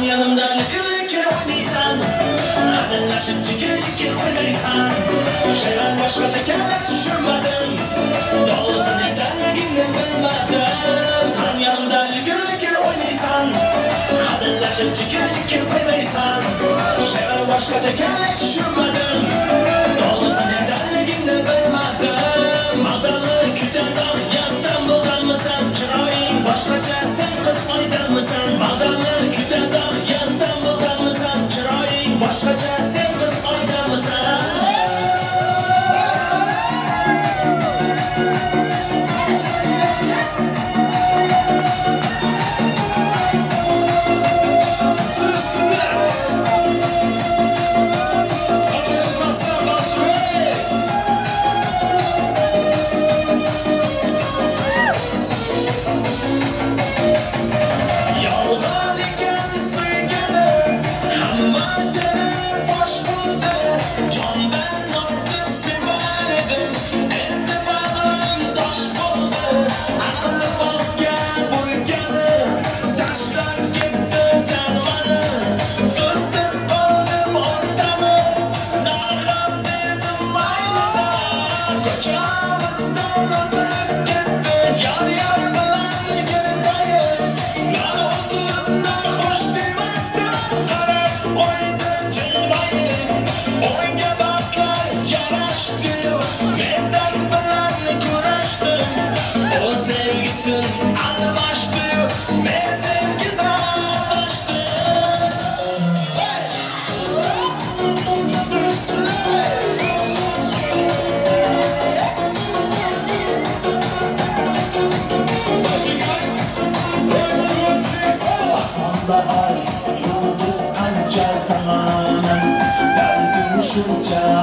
yanımda likir likir oynaysan Hazırlaşıp cikir cikir koymaysan Şeyler başka çekerler düşünmedim Doğrusu nedenleginden bilmedim Sen yanımda likir likir oynaysan Hazırlaşıp cikir cikir koymaysan Şeyler başka çekerler düşünmedim Doğrusu nedenleginden bilmedim Adalı küten dağ yazdan buldanmasan Çırayın başkaca sen kız oydanmasan Adalı küten dağ yazdan buldanmasan Çırayın başkaca sen kız oydanmasan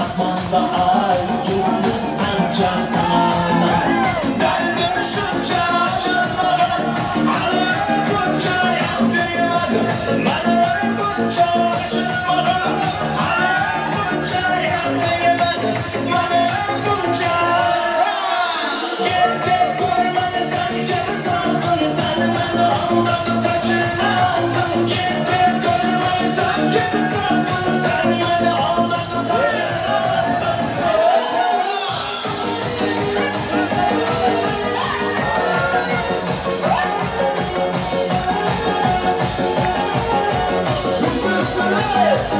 Asmanda ay yıldız anca sana Derdim şunca açılmadan Alırım bunca yaktıymadım Alırım bunca açılmadan Alırım bunca yaktıymadım Alırım bunca Gerçek görmeni sen canı sandın Sen beni aldın saçını astın Gerçek görmeni sen canı sandın Sen beni aldın saçını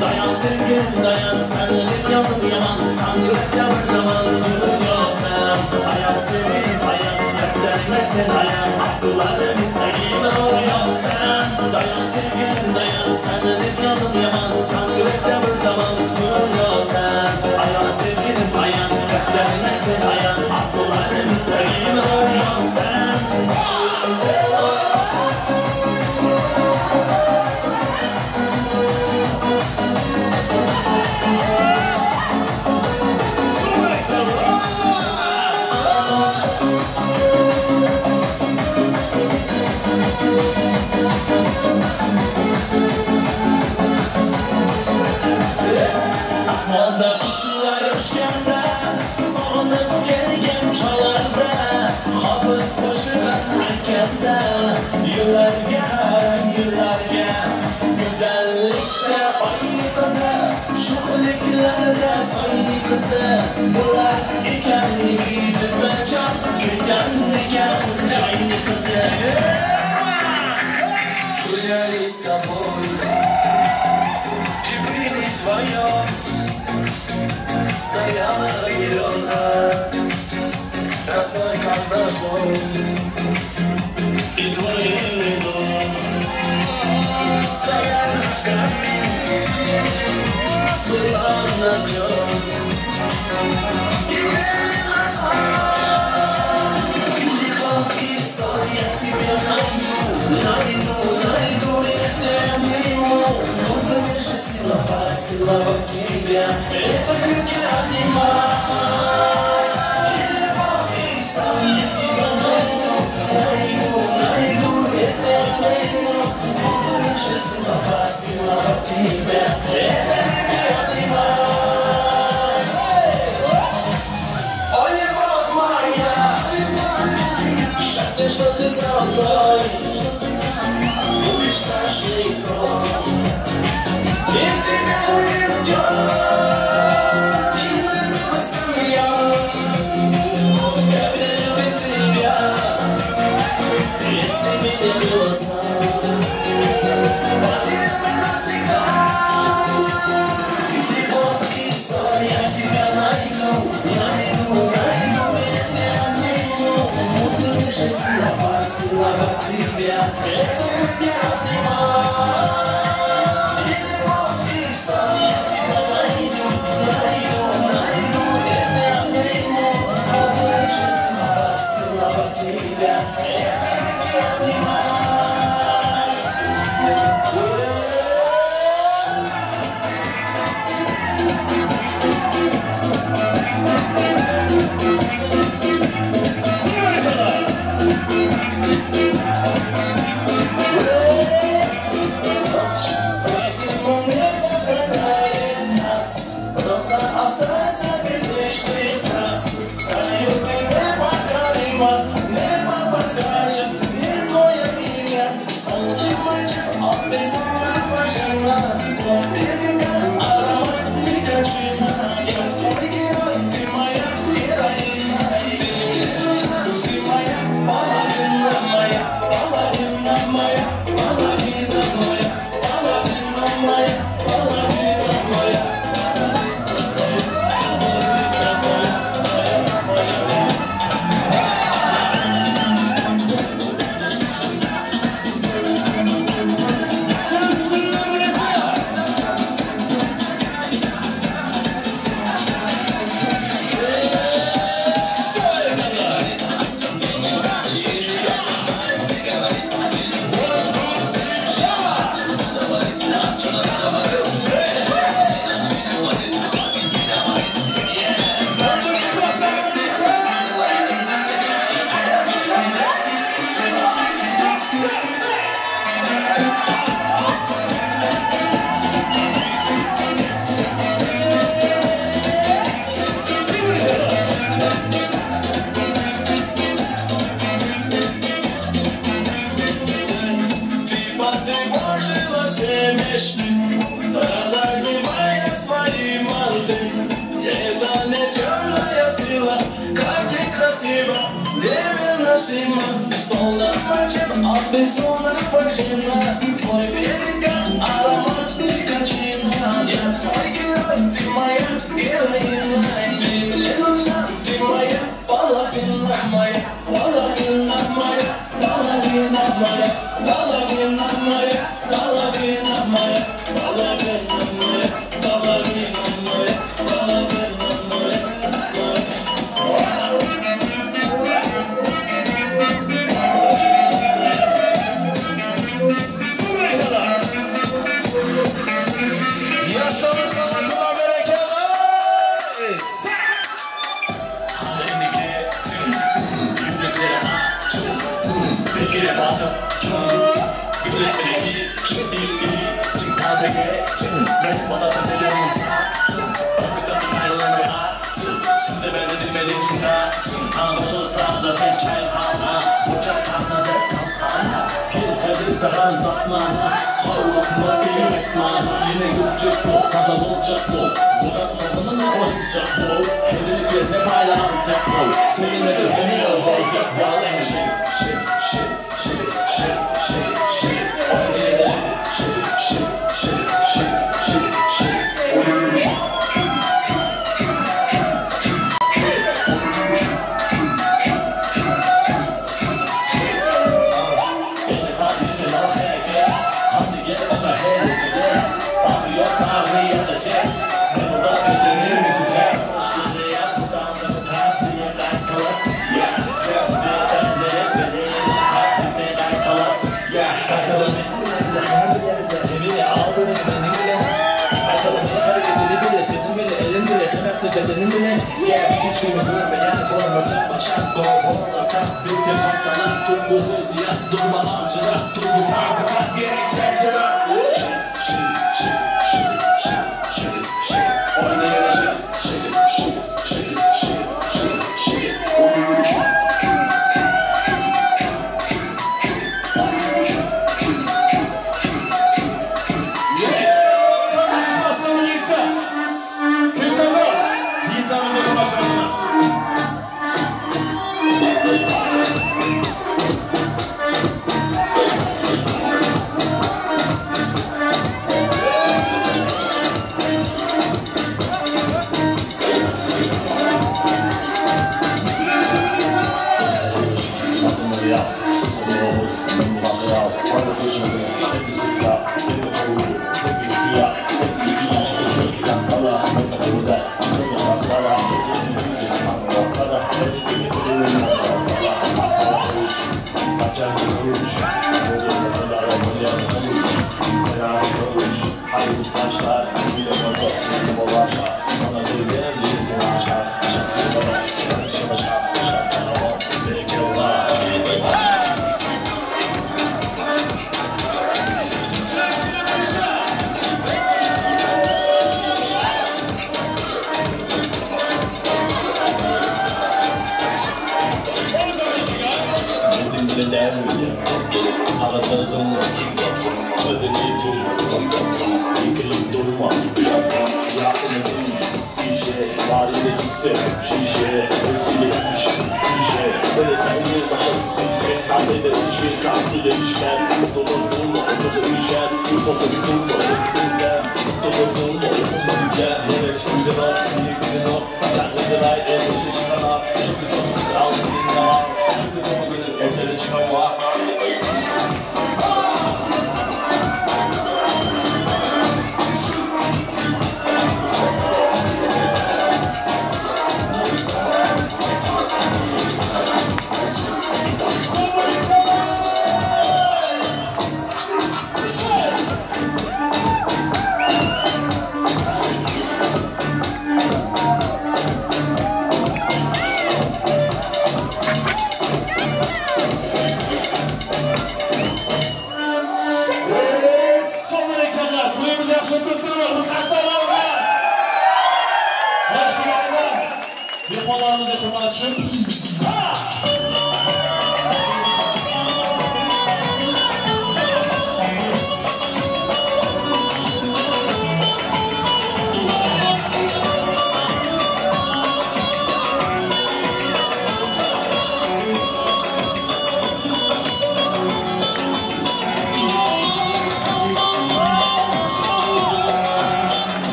Dayan sevgilim dayan senlik yanım yaman Sandıkta bir zaman durulmasam Dayan sevgilim dayan Beklerine sen dayan Asılarım istediğime oluyorsan Dayan sevgilim dayan senlik yanım yaman Sandıkta bir zaman durulmasam Dayan sevgilim dayan Beklerine sen dayan Asılarım istediğime oluyorsan Asmanda kuşlar uçganda Sog'inib kelgan cholarda Hofuz qo'shiq aytganda Yillarga Go'zallikda oy qizi Sho'xliklarda soyni qizi Bular ekanligi dilbajon Kuydan ekan joyni qizi Gulali с тобой И были вдвоем Стояла береза Красной как ножом И твой дом Стоял наш камень Была на нем И грели нас Глубокий сон я тебе найду это мимо Буду лишь поцеловать тебя Это крики обнимать И любовь сон я тебя найду это мимо Буду лишь поцеловать тебя Это крики обнимать О, любовь моя Счастье, что ты со мной Будешь нашей сон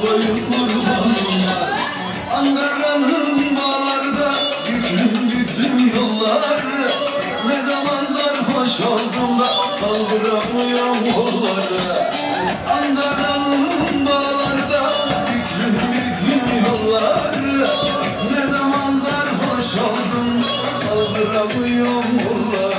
koyup kurbanlar Ankara'nın bağlarda yüklüm yollar Ne zaman sarhoş oldum da kaldıramıyorum yolları Ankara'nın bağlarda yüklüm yollar Ne zaman sarhoş oldum da kaldıramıyorum yolları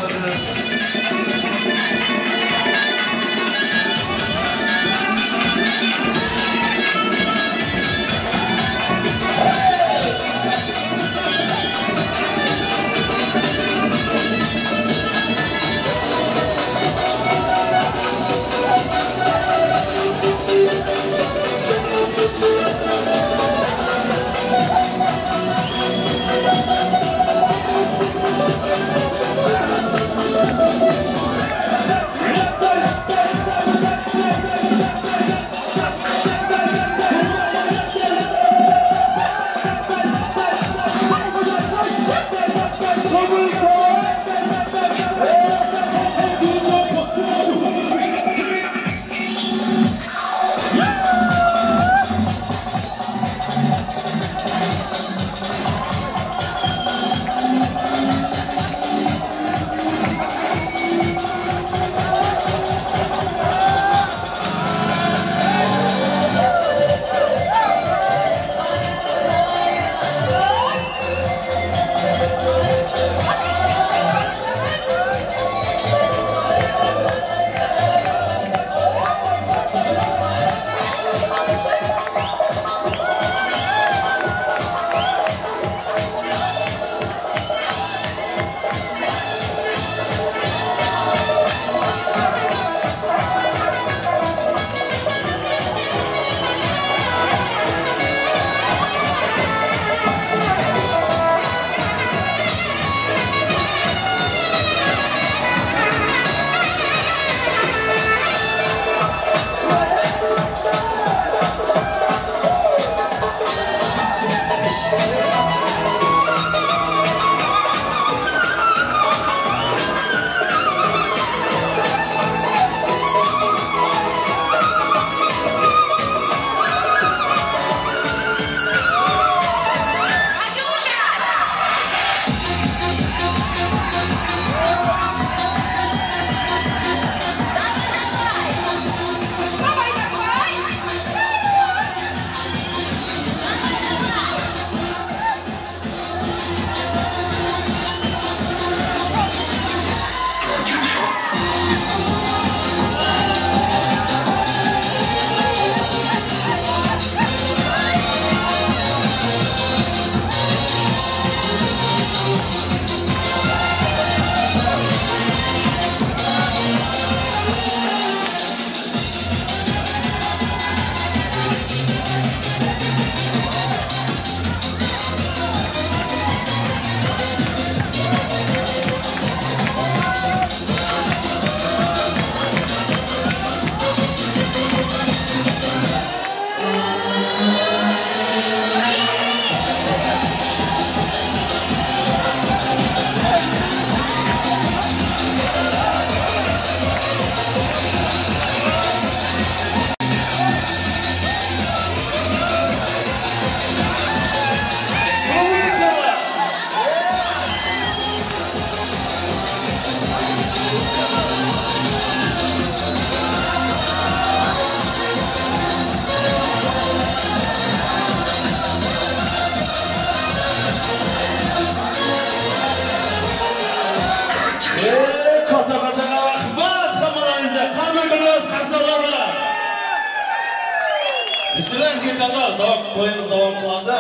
Bismillah ketganlar, to'yimiz davom qilmoqda.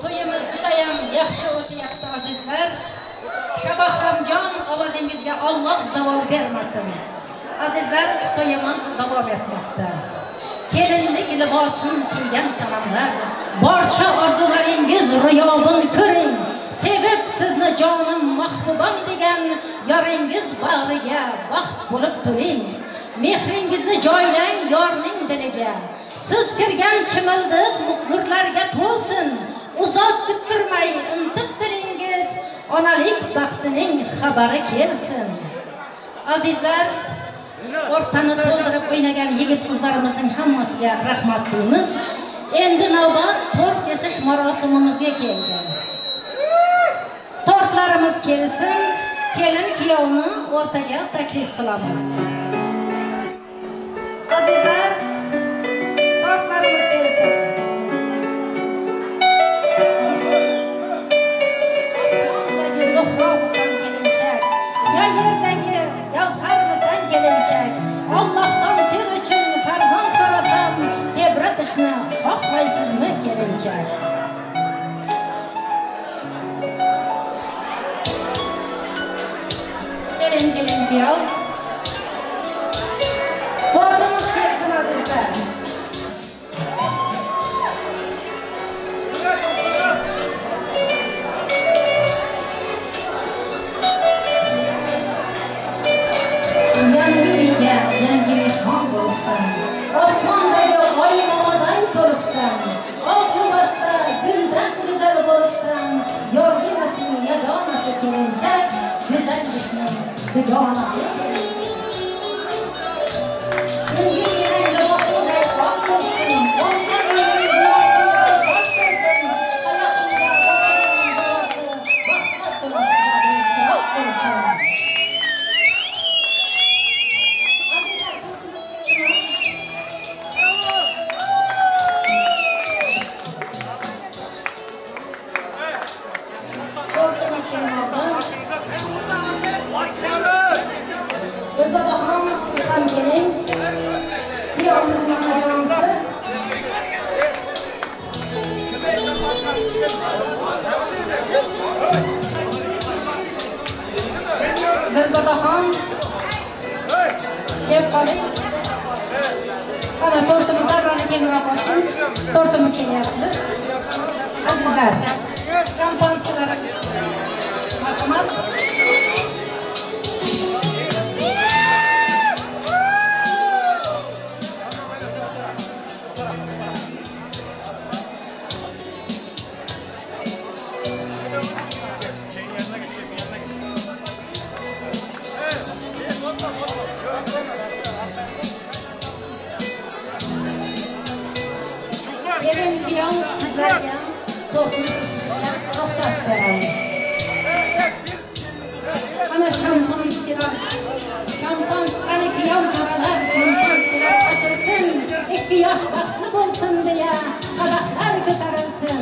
To'yimiz juda ham yaxshi o'tyapti azizlar. Shabahramjon ovozingizga Alloh zavol bermasin. Azizlar, to'yimiz davom etmoqda. Kelinlik libosini kiygan sanamlar, barcha orzularingiz ro'yobin ko'ring. Sevib sizni jonim mahbubam degan yoringiz bag'riga baxt bo'lib turing. Mehringizni joylang yorning diliga. Siz kirgan chimildiq nurlarga to'lsin. Uzoq kuttirmay intiq dilingiz onalik baxtining xabari kelsin. Azizlar, o'rtani to'ldirib o'ynagan yigit qizlarimizning hammasiga rahmat deymiz. Endi navbat tort kesish marosimimizga keldi. Tortlarimiz kelsin, kelin kuyovni o'rtaga taklif qilaman. Azizlar, tortlarimiz kelsin. Osmondagi Zuhro bo'lsan kelinchak, ya yerdagi Gavhar bo'lsan kelinchak. Allohdan sen uchun farzand so'rasam, tebratishni xohlaysizmi kelinchak? Gelin kuyov. Tortimiz kelsin azizlar. Yangi uyga yangi mehmon bo'libsan. Osmondagi oy momodan ko'ribsan. Oqlubasda guldan go'zal bo'libsan. Yorginasining yagonasi kelinchak, go'zallikni dugonasi. Zadaxon deb qoling. Ana tortimiz darroni kengroq oching. Tortimiz kelyapti. Azizlar, shampansiyalar. Marhamat. Gelin kuyov sizlarga tortni pishirishga ruxsat beramiz. Ana shampansiyalar. Şampan qani kuyov jo'ralar, shampansiyalar ochilsin. 2 yosh baxtli bo'lsin deya qadahlar ko'tarilsin.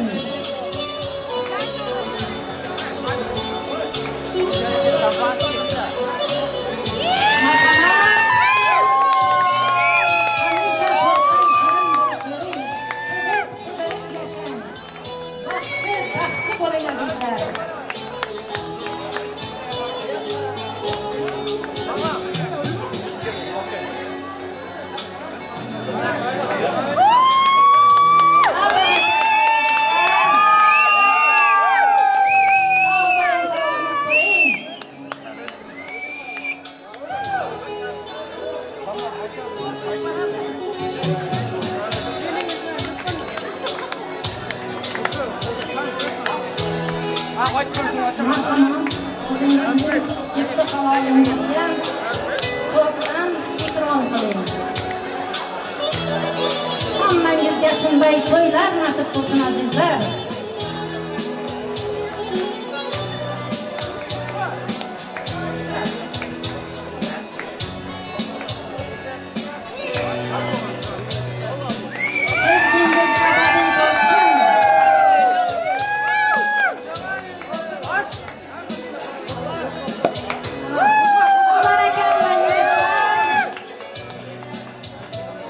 Ciddi havolimizga ko'pdan ikrom qiling. Hammangizga shunday to'ylar nasib bo'lsin azizlar.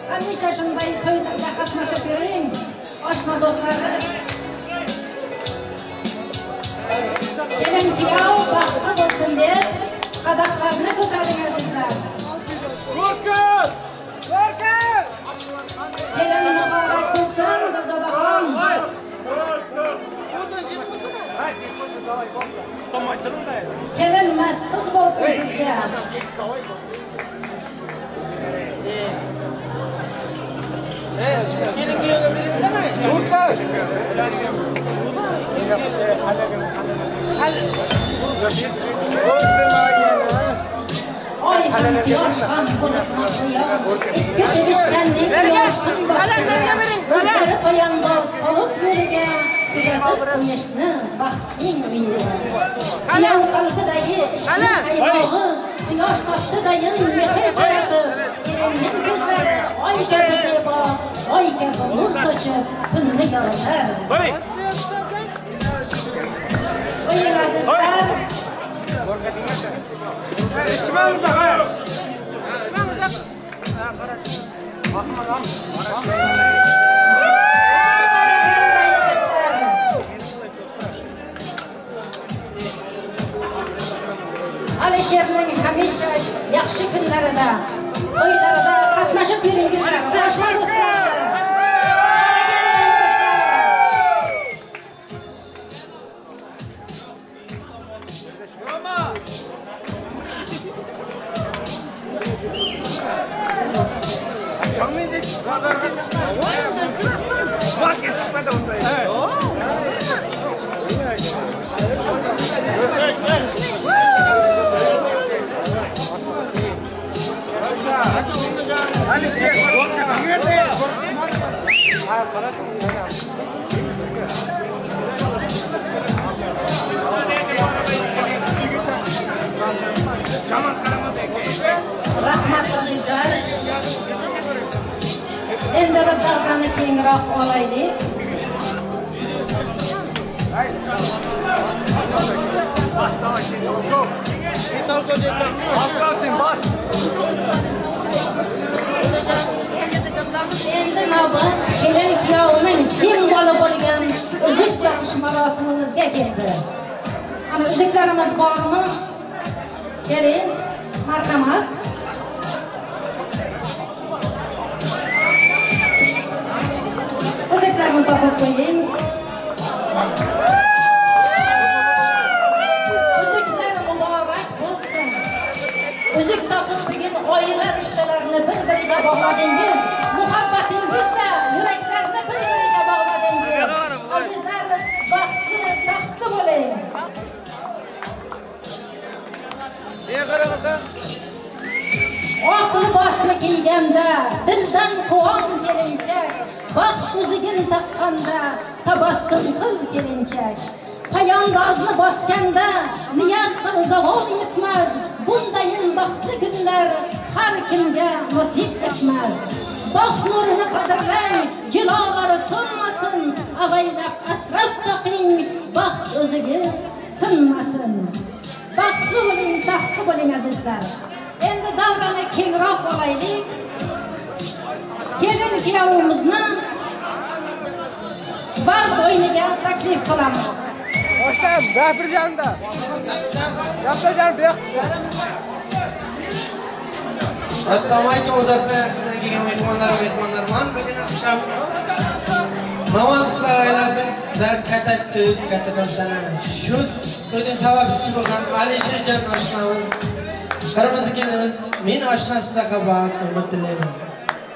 Hamisha shunday to'ylarga qatnashib yuring, oshna do'stlar. Kelin kuyov baxtli bo'lsin deb qadahlarni ko'taring azizlar. Kelin muborak bo'lsin, Zadaxon. Kelin mast qiz bo'lsin sizga. Kelin kuyovga beringizmi? Yo'q. bulup masaya, ikki sevişkenlik yoşkun başlaya, özleri koyanda solup yürüge, güzetip güneşni baktın uyuya. Kıyam kalbidagi işli kaynağı, yoş taştı dayın mehir hayatı, gelinnin gözleri ay gibi deba, ay gibi nur saçıp tünlü yaralar. Oyun azizler, Alişer'nin hamisha yaxshi kunlarida, to'ylarida qatnashib yuringizlar. Rahmat do'stlar. Rahmatlar. Endi bir davranı kengroq olaylik. Endi navbat kelin kuyovning simboli bo'lgan uzuk taqish marosimimizga keldi. Ana uzuklarimiz bormi? Keling, marhamat. Uzuklarni topib qo'ying. Uzuklar muborak bo'lsin. Uzuk topib qo'ygan oila rishtalarini bir-biriga bog'ladingiz. Muhabbatingizla yuraklarni bir-biriga bog'ladingiz. Azizlar, baxtli, taxtli bo'ling. Oq libosni kiyganda, dildan quvon kelinchak, baxt o'zigin taqqanda, tabassum qil kelinchak. Poyandozni bosganda, niyat qil zavol yetmaz. Bundayin baxtli kunlar har kimga nasib etmaz. Baxt nurini qadrlang, jilolari so'nmasin, avaylab asrab taqing, baxt o'ziga sinmasin. Baxtli bo'ling, taxtli bo'ling azizlar. Endi davrani kengroq olaylik. Kelin kuyovimizni vals o'yiniga taklif qilamiz. Boshdan gapirganda. Gapirgan beqsa. Assalomu alaykum hozirdan kelgan mehmonlar man bugun akşam namoz qilib aylasin va katta do'stlarga shu to'yning sababchisi bo'lgan Alisherjon oshnamiz, qirmizi kelinimiz, men oshna sizga baxt umr tilayman.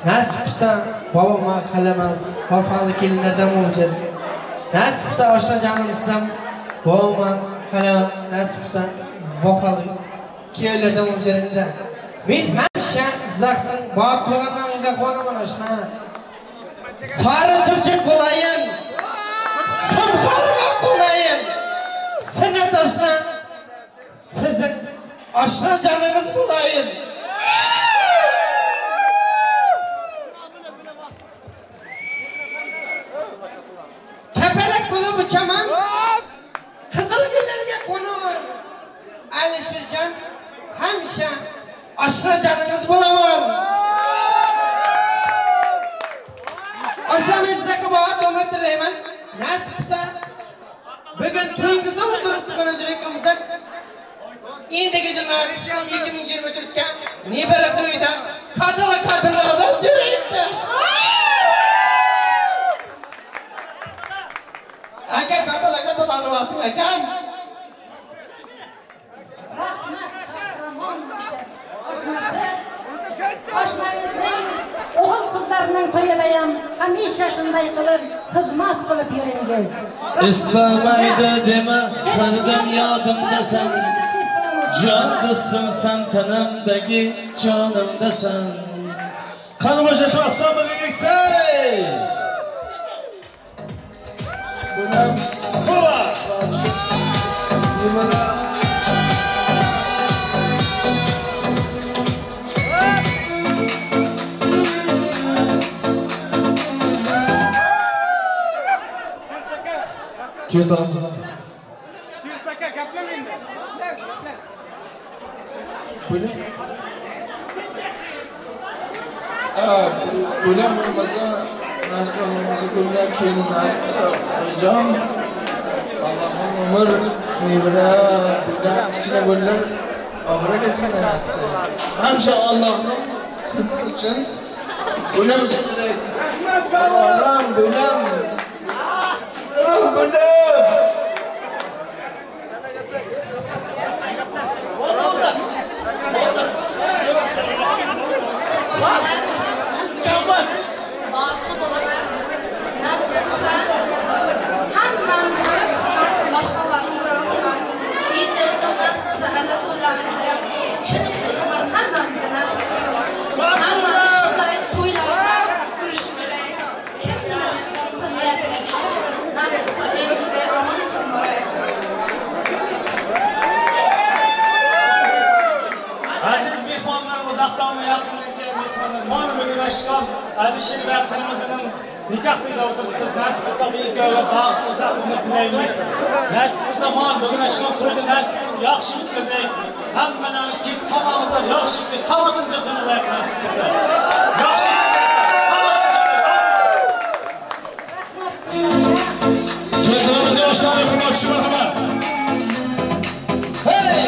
Nasib bo'lsa boboma qalaman, vafoli kelinlardan bo'lsin. Nasib bo'lsa oshnajonimiz ham boboma qalaman, nasib bo'lsa vafoli kelinlardan bo'lsin. Men hamisha Jizzaxning bog' bo'lganingizga qo'naman oshna. Sari chumchuq bo'layin. Simxorga qo'nayin. Sinat oshna. Sizning oshnajoningiz bo'layin. Kapalak bo'lib uchaman. Qizilgullarga qo'naman. Alisherjon hamisha oshnajoningiz bo'laman. Oshnamizga baxt umr tilayman. Nasib bo'lsa bugun to'yingizda o'tirib qoladiganmiz. Endigi yil 2024 ga nebara to'yida qatala jiraydi. Aka qatala olmasin akam. Rahmat, qahramon. Oshnangizning o'g'il qizlarining to'yida ham hamisha shunday qilib xizmat qilib yuringiz. Isfamaydi dema, qildim yodimdasan. Candısın sen tanımdaki canımdasın. Kanı boşaşmazsan birlikte. Bunam sıva. Kiyatlarımızdan. Buyurun. Buyurun olmasa nasip olmasa buyurun keyin nasip olsa hocam Allah'ım umur mevra buyurun kichine buyurun obra ketsin hamsha Allah'ım sizin için buyurun uchun Allah'ım buyurun Bağlı olarak nasılsa hemen göz başkalarını bırakmak. Bir derece nasılsa Allah Teala'ya şiddet tutar hemimize nasılsa. Hemen şunları tuylarla görüşmeyerek kimlerden sanıyorduk. Nasılsa evimize amanızın oraya. Aziz mehmonlar, uzaktan ve yakından kelgan mehmonlar, mana bugun aşkam Alisher va Qirmizining nikoh to'yida o'tiribmiz. Nasib bo'lsa bu ikkovi baxt o'zimizni tilaymiz. Nasib bo'lsa mana bugun aşkam to'yda nasib bo'lsa yaxshi o'tkazaylik. Hammanamiz ketib qolmamizda yaxshi qamatincha qilmaylik nasib bo'lsa. Yaxshi Kiyatlarımızı yoshlarga hurmatchi marhamat. Hey!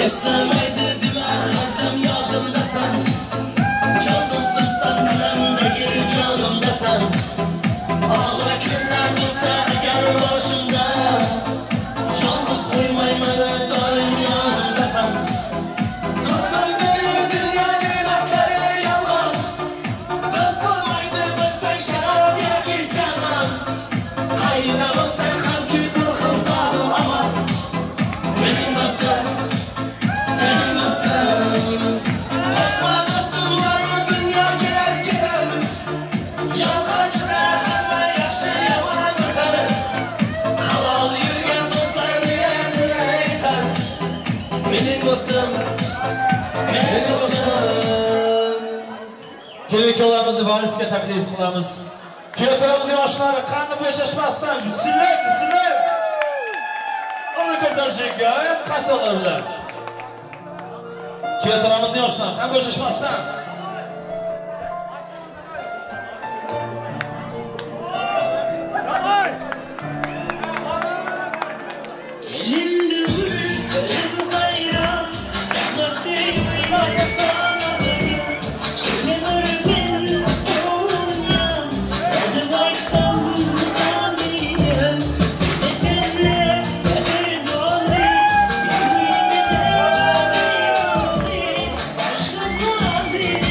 Eslamaydi dema hatam yodimdasan. Jon do'stimsan qalamdagi jonimdasan. Og'ir kunlar bo'lsa agar boshimda yolg'iz qo'ymayman doim yonimdasan. Do'stim meni dunyoning maqtari yolg'on. Do'st bo'lmaydi bilsang sharof yoki jamon. Qayda bo'lsang ham ko'zing xilsam omon. Mening do'stim Kelinkalarimizni valisga taklif qilamiz. Kiyatlarimiz yoshlari qanday bo'shashmasdan bismillah. Ona ko'zashga ham qasoqlar bilan. Kiyatlarimiz yoshlari qanday bo'shashmasdan Aşkın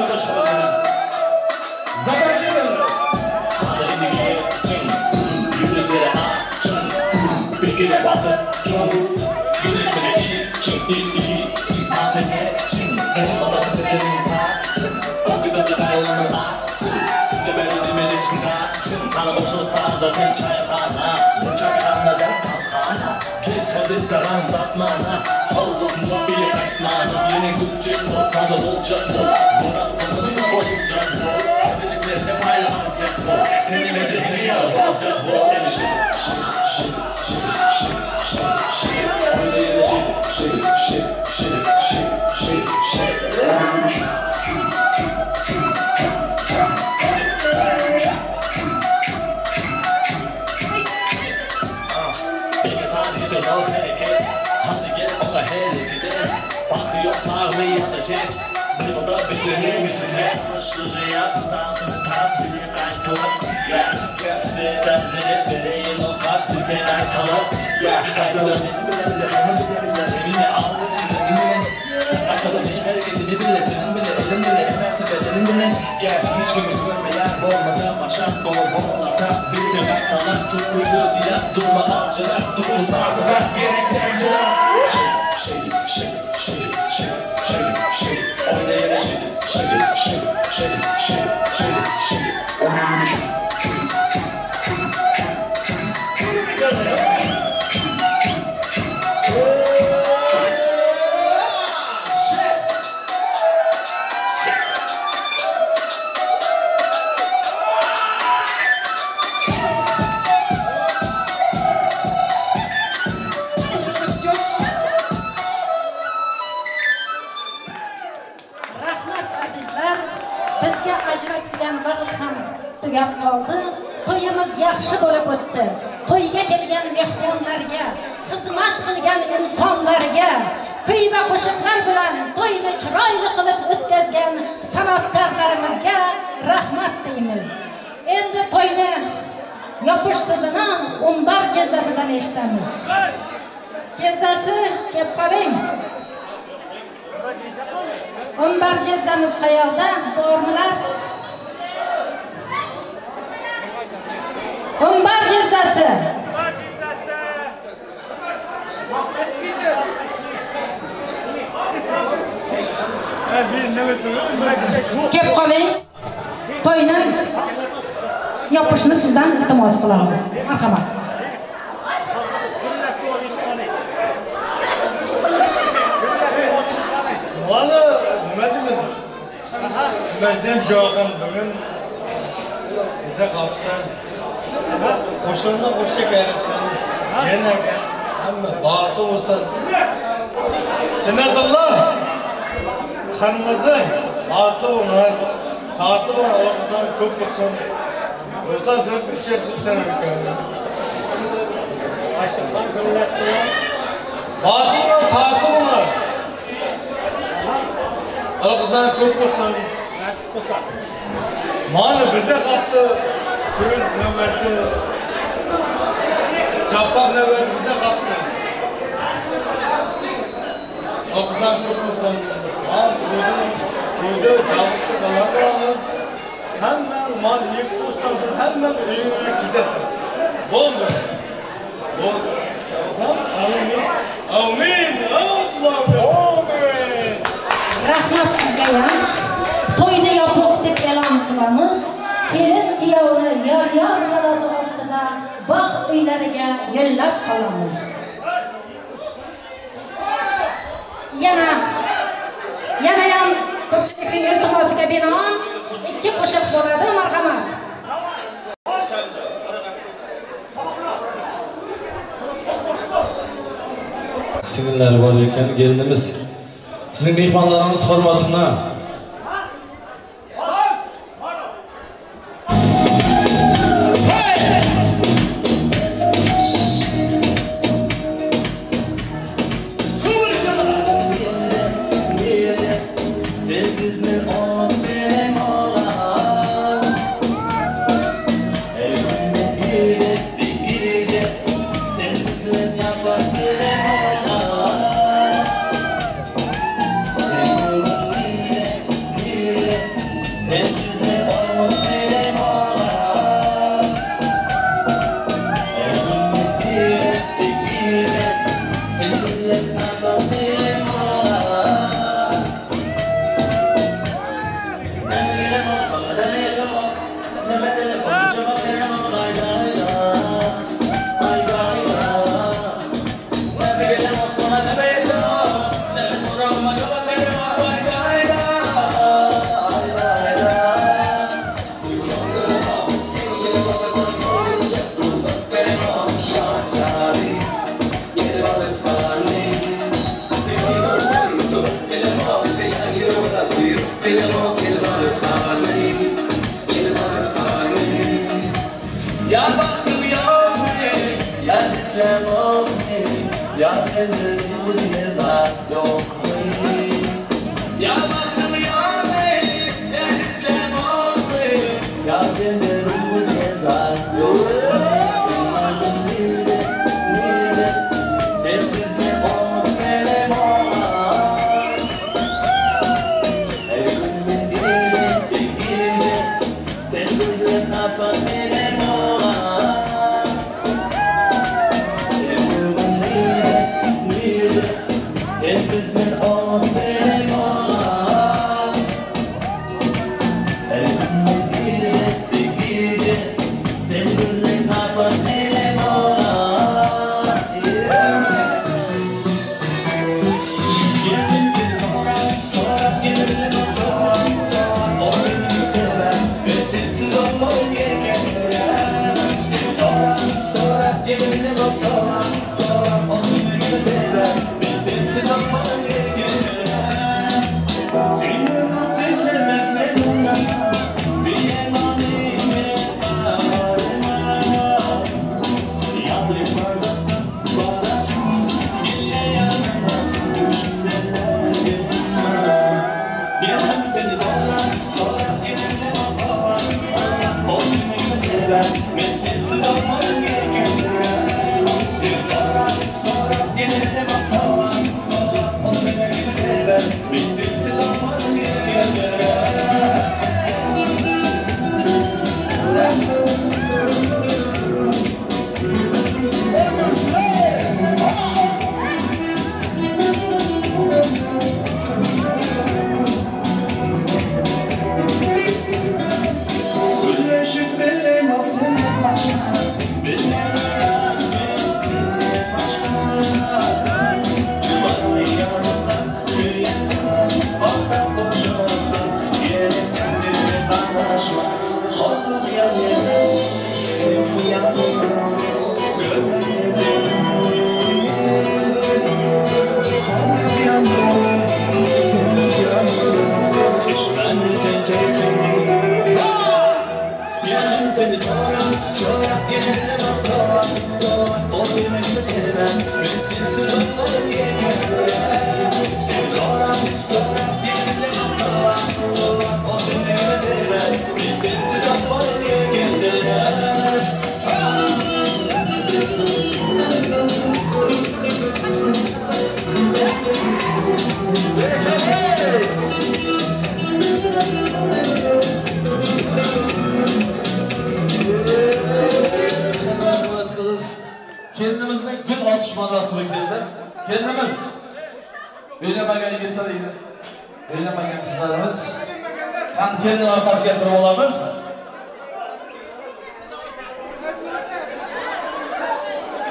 koşmasın. Zaten Bilgile basın, güneşine iyi, afiyet, elmada tüketelim saçın, o güzel bir yolunu açın, sizde belirlemeli çıkın, kanı boşu sağda sen çaykhana, uçak kanada kalkana, keyif karan tatmana, Allah'ın bir ekmana, yeni gücün bu, tadı bulacak bu, Murat'ın boşulacak bu, kadınlıklarını paylaşacak bu, senin edilini yapacak bu, Kep qoling. To'yni yopishni sizdan iltimos qilamiz. Marhamat. Mana nima deymiz? Bizdan jo'g'im bugun bizga qoldi. Qo'shilma qo'sha keraksan. Yenaga hamma boti bo'lsin. Sinadalloh. Qanimizni orti ular, torti va orqadan ko'p bo'lsin. O'zlar sirib ishlayapsan ekan. Ashqan kunlatdi. Boti va torti ular. Orqadan ko'p bo'lsin. Nasib bo'lsa. Mana bizga qoldi. So'z navbati. Javob navbati bizga qoldi. Orqadan ko'p bo'lsin. Burada canlıklı kalanlarımız hemen mal yiyip koştan sonra hemen evine gidersin. Boldur. Boldur. Amin. Amin. Amin. Rahmat sizga ham. To'yni yopiq deb e'lon qilamiz. Kelin kuyovni yor sadosi ostida bog' uylariga yo'llab qolamiz. Yana ham ko'pchilikning iltimosiga binoan ikki qo'shiq bo'ladi, marhamat. Singillar bor ekan, gelinimiz. Sizning mehmonlarimiz hurmatini Thank you.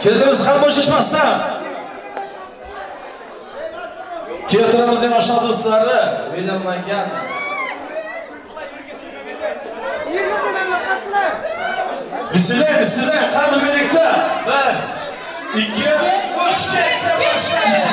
Kendimiz ham bo'shashmasdan keltiramizning oshna do'stlari o'ylanmagan Bismillah qani birlikda 1 2 3 ketdi boshlaymiz.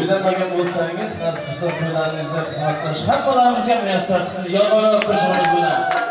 O'ylanmagan bo'lsangiz, nasib qilsa to'ylaringizga xizmat qilish hammalarimizga muyassar qilsin. Yordam berishimiz bilan